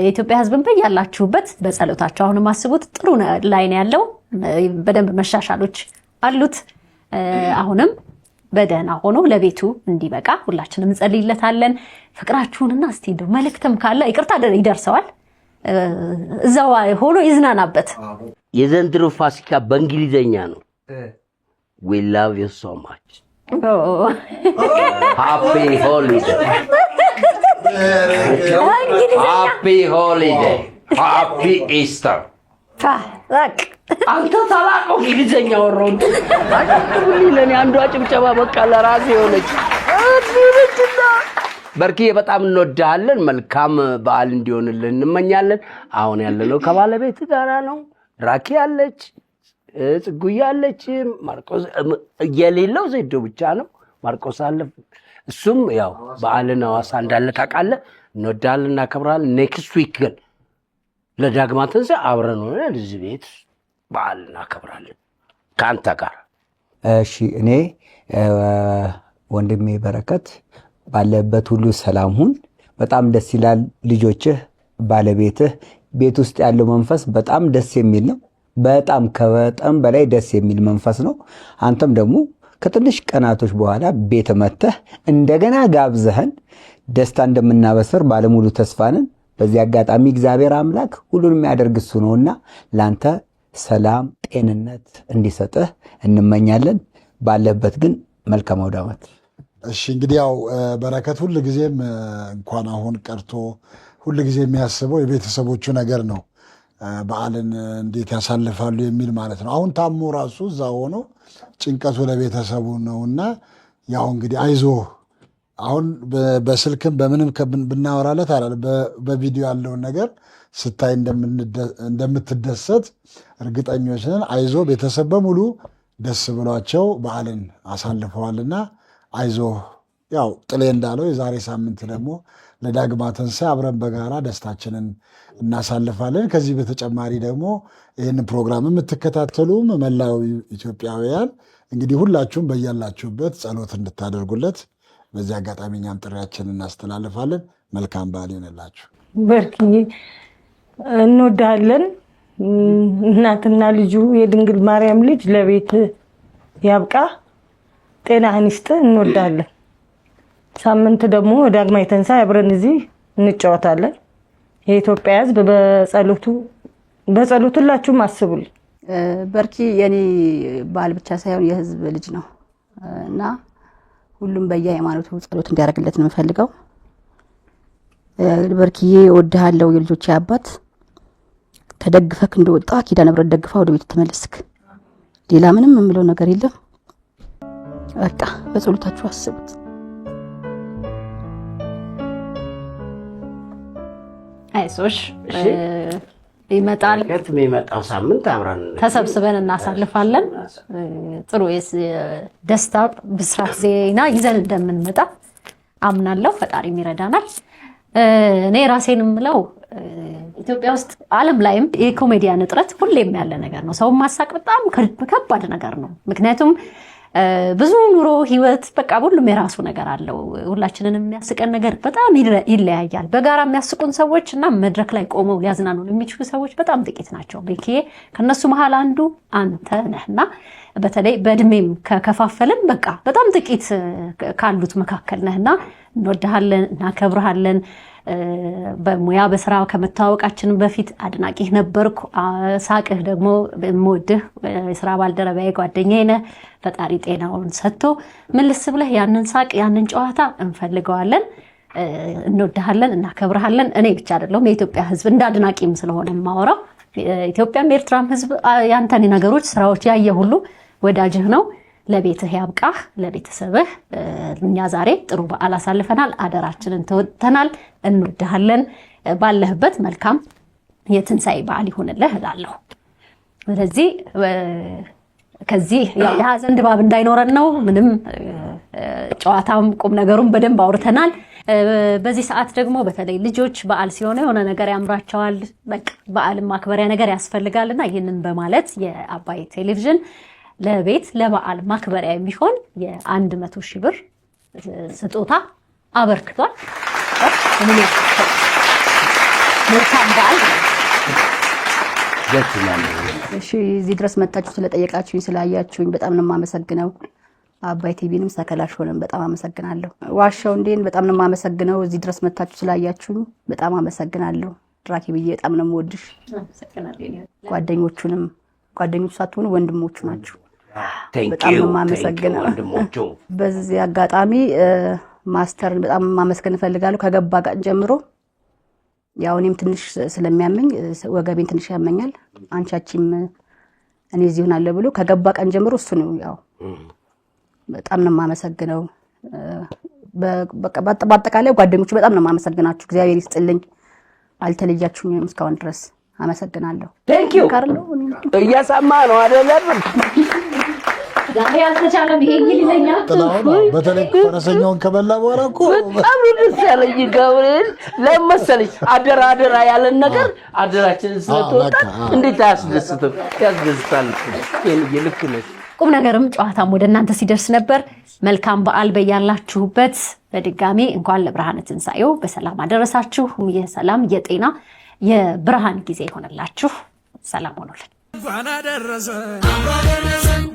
S5: የኢትዮጵያ ህዝብን በያላችሁበት በጸሎታችሁ አሁንም አስቡት ጥሩ ላይ ነው ያለው በደንብ መሻሻሎች አሉት አሁንም በደህና ሆኖ ለቤቱ እንዲበቃ ሁላችንም እንጸልይለታለን ፍቅራችሁንና እስቲ እንደው መልእክትም ካለ ይቅርታ ይደርሰዋል እዛው ሆኖ ይዝናናበት
S1: የዘንድሮ ፋሲካ በእንግሊዘኛ ነው we love you so much happy holiday happy holiday happy Easter አንተ ታላቀው እንግሊዘኛ ወሮን አጥብሊ ለኔ አንዷ ጭብጨባ በቃ ለራሴ ሆነች በርኪዬ በጣም እንወዳለን መልካም በዓል እንዲሆንልን እንመኛለን አሁን ያለነው ከባለቤት ጋራ ነው ራኪ ያለች ጽጉይ ያለች ማርቆስ የሌለው ዜዶ ብቻ ነው ማርቆስ አለ እሱም ያው በዓልን ሐዋሳ እንዳለ ታውቃለህ እንወዳለን እናከብራለን ኔክስት ዊክ ግን ለዳግማ ትንሣኤ አብረን ሆነን እዚህ ቤት በዓል እናከብራለን ከአንተ ጋር
S3: እሺ እኔ ወንድሜ በረከት ባለበት ሁሉ ሰላም ሁን። በጣም ደስ ይላል። ልጆችህ፣ ባለቤትህ፣ ቤት ውስጥ ያለው መንፈስ በጣም ደስ የሚል ነው። በጣም ከበጣም በላይ ደስ የሚል መንፈስ ነው። አንተም ደግሞ ከትንሽ ቀናቶች በኋላ ቤት መተህ እንደገና ጋብዘህን ደስታ እንደምናበስር ባለሙሉ ተስፋ ነን። በዚህ አጋጣሚ እግዚአብሔር አምላክ ሁሉንም ያደርግ እሱ ነውና ላንተ ሰላም ጤንነት እንዲሰጥህ እንመኛለን። ባለበት ግን መልካም አውደ ዓመት።
S6: እሺ እንግዲህ ያው በረከት ሁል ጊዜም እንኳን አሁን ቀርቶ ሁል ጊዜ የሚያስበው የቤተሰቦቹ ነገር ነው። በዓልን እንዴት ያሳልፋሉ የሚል ማለት ነው። አሁን ታሞ ራሱ እዛ ሆኖ ጭንቀቱ ለቤተሰቡ ነውና ያው እንግዲህ አይዞህ አሁን በስልክም በምንም ብናወራለት አላለ በቪዲዮ ያለውን ነገር ስታይ እንደምትደሰት እርግጠኞች ነን። አይዞ ቤተሰብ በሙሉ ደስ ብሏቸው በዓልን አሳልፈዋልና አይዞ ያው ጥሌ እንዳለው የዛሬ ሳምንት ደግሞ ለዳግማ ትንሣኤ አብረን በጋራ ደስታችንን እናሳልፋለን። ከዚህ በተጨማሪ ደግሞ ይህን ፕሮግራም የምትከታተሉም መላው ኢትዮጵያውያን እንግዲህ ሁላችሁም በያላችሁበት ጸሎት እንድታደርጉለት በዚህ አጋጣሚ እኛም ጥሪያችንን እናስተላልፋለን። መልካም በዓል ይሆንላችሁ።
S2: በርክዬ እንወዳለን። እናትና ልጁ የድንግል ማርያም ልጅ ለቤት ያብቃ፣ ጤናህን ይስጥህ። እንወዳለን። ሳምንት ደግሞ ዳግማዊ ትንሣኤ አብረን እዚህ እንጫወታለን። የኢትዮጵያ ሕዝብ በጸሎቱ ሁላችሁም አስቡልኝ።
S4: በርኪ የኔ ባል ብቻ ሳይሆን የሕዝብ ልጅ ነው እና ሁሉም በየሃይማኖቱ ጸሎት እንዲያደርግለት ነው የምፈልገው። በርኪዬ እወድሃለሁ፣ የልጆቼ አባት። ተደግፈክ እንደወጣ ኪዳነ ምሕረት ደግፋ ወደ ቤት ተመለስክ። ሌላ ምንም የምለው ነገር የለም። በቃ በጸሎታችሁ አስቡት።
S5: አይዞሽ ይመጣል።
S1: የሚመጣው ሳምንት አብረን
S5: ተሰብስበን እናሳልፋለን። ጥሩ ደስታ ብስራት ዜና ይዘን እንደምንመጣ አምናለሁ። ፈጣሪም ይረዳናል። እኔ ራሴን የምለው ኢትዮጵያ ውስጥ ዓለም ላይም የኮሜዲያን እጥረት ሁሌም ያለ ነገር ነው። ሰው ማሳቅ በጣም ከባድ ነገር ነው። ምክንያቱም ብዙ ኑሮ ህይወት በቃ ሁሉም የራሱ ነገር አለው። ሁላችንን የሚያስቀን ነገር በጣም ይለያያል። በጋራ የሚያስቁን ሰዎች እና መድረክ ላይ ቆመው ሊያዝናኑን የሚችሉ ሰዎች በጣም ጥቂት ናቸው። ቤኪዬ ከነሱ መሀል አንዱ አንተ ነህና በተለይ በእድሜም ከከፋፈልን በቃ በጣም ጥቂት ካሉት መካከል ነህና እንወድሃለን፣ እናከብርሃለን። በሙያ በስራ ከመተዋወቃችን በፊት አድናቂህ ነበርኩ። ሳቅህ ደግሞ የምወድህ የስራ ባልደረባዬ ጓደኛዬ ነህ። ፈጣሪ ጤናውን ሰጥቶ ምልስ ብለህ ያንን ሳቅ ያንን ጨዋታ እንፈልገዋለን። እንወድሃለን፣ እናከብርሃለን። እኔ ብቻ አይደለሁም የኢትዮጵያ ሕዝብ እንደ አድናቂም ስለሆነ የማወራው ኢትዮጵያም ኤርትራም ሕዝብ ያንተን ነገሮች ስራዎች ያየ ሁሉ ወዳጅህ ነው። ለቤትህ ያብቃህ፣ ለቤተሰብህ። እኛ ዛሬ ጥሩ በዓል አሳልፈናል። አደራችንን ተወጥተናል። እንወድሃለን። ባለህበት መልካም የትንሣኤ በዓል ይሁንልህ እላለሁ። ስለዚህ ከዚህ የሀዘን ድባብ እንዳይኖረን ነው። ምንም ጨዋታም ቁም ነገሩም በደንብ አውርተናል። በዚህ ሰዓት ደግሞ በተለይ ልጆች በዓል ሲሆነ የሆነ ነገር ያምራቸዋል። በቃ በዓልን ማክበሪያ ነገር ያስፈልጋልና ይህንን በማለት የአባይ ቴሌቪዥን ለቤት ለበዓል ማክበሪያ የሚሆን የ100 ሺህ ብር ስጦታ አበርክቷል። መልካም በዓል።
S4: እሺ እዚህ ድረስ መጣችሁ ስለጠየቃችሁኝ ስላያችሁኝ በጣም ነው የማመሰግነው። አባይ ቲቪንም ሰከላሽሆንም በጣም አመሰግናለሁ። ዋሻው እንዴን በጣም ነው የማመሰግነው። እዚህ ድረስ መጣችሁ ስላያችሁኝ በጣም አመሰግናለሁ። ድራኪ ብዬ በጣም ነው የምወድሽ። ጓደኞቹንም ጓደኞቹ ሳትሆኑ ወንድሞቹ ናችሁ። በጣም ነው የማመሰግነው። በዚህ አጋጣሚ ማስተርን በጣም ማመስገን እፈልጋለሁ። ከገባ ቀን ጀምሮ ያው እኔም ትንሽ ስለሚያመኝ ወገቤን ትንሽ ያመኛል። አንቻችም እኔ እዚህ ሆናለሁ ብሎ ከገባ ቀን ጀምሮ እሱ ነው ያው በጣም ነው የማመሰግነው። በአጠቃላይ ጓደኞቹ በጣም ነው የማመሰግናችሁ። እግዚአብሔር ይስጥልኝ። አልተለያችሁኝም እስካሁን ድረስ አመሰግናለሁ።
S1: ቴንክ ዩ እያሰማ ነው አይደለም?
S5: ዛሬ አልተቻለም። ይሄ ይልኛል።
S6: በተለይ ፈረሰኛውን ከበላ በኋላ እኮ
S1: በጣም ደስ ያለኝ ገብርኤል ለመሰለኝ አደራ ያለን ነገር አደራችንን ስለተወጣ እንዴት አያስደስትም? ያስደስታል። ልክ ነሽ።
S5: ቁም ነገርም ጨዋታም ወደ እናንተ ሲደርስ ነበር። መልካም በዓል በያላችሁበት። በድጋሚ እንኳን ለብርሃነ ትንሣኤው በሰላም አደረሳችሁ። የሰላም የጤና የብርሃን ጊዜ ይሆንላችሁ። ሰላም ሆኖልን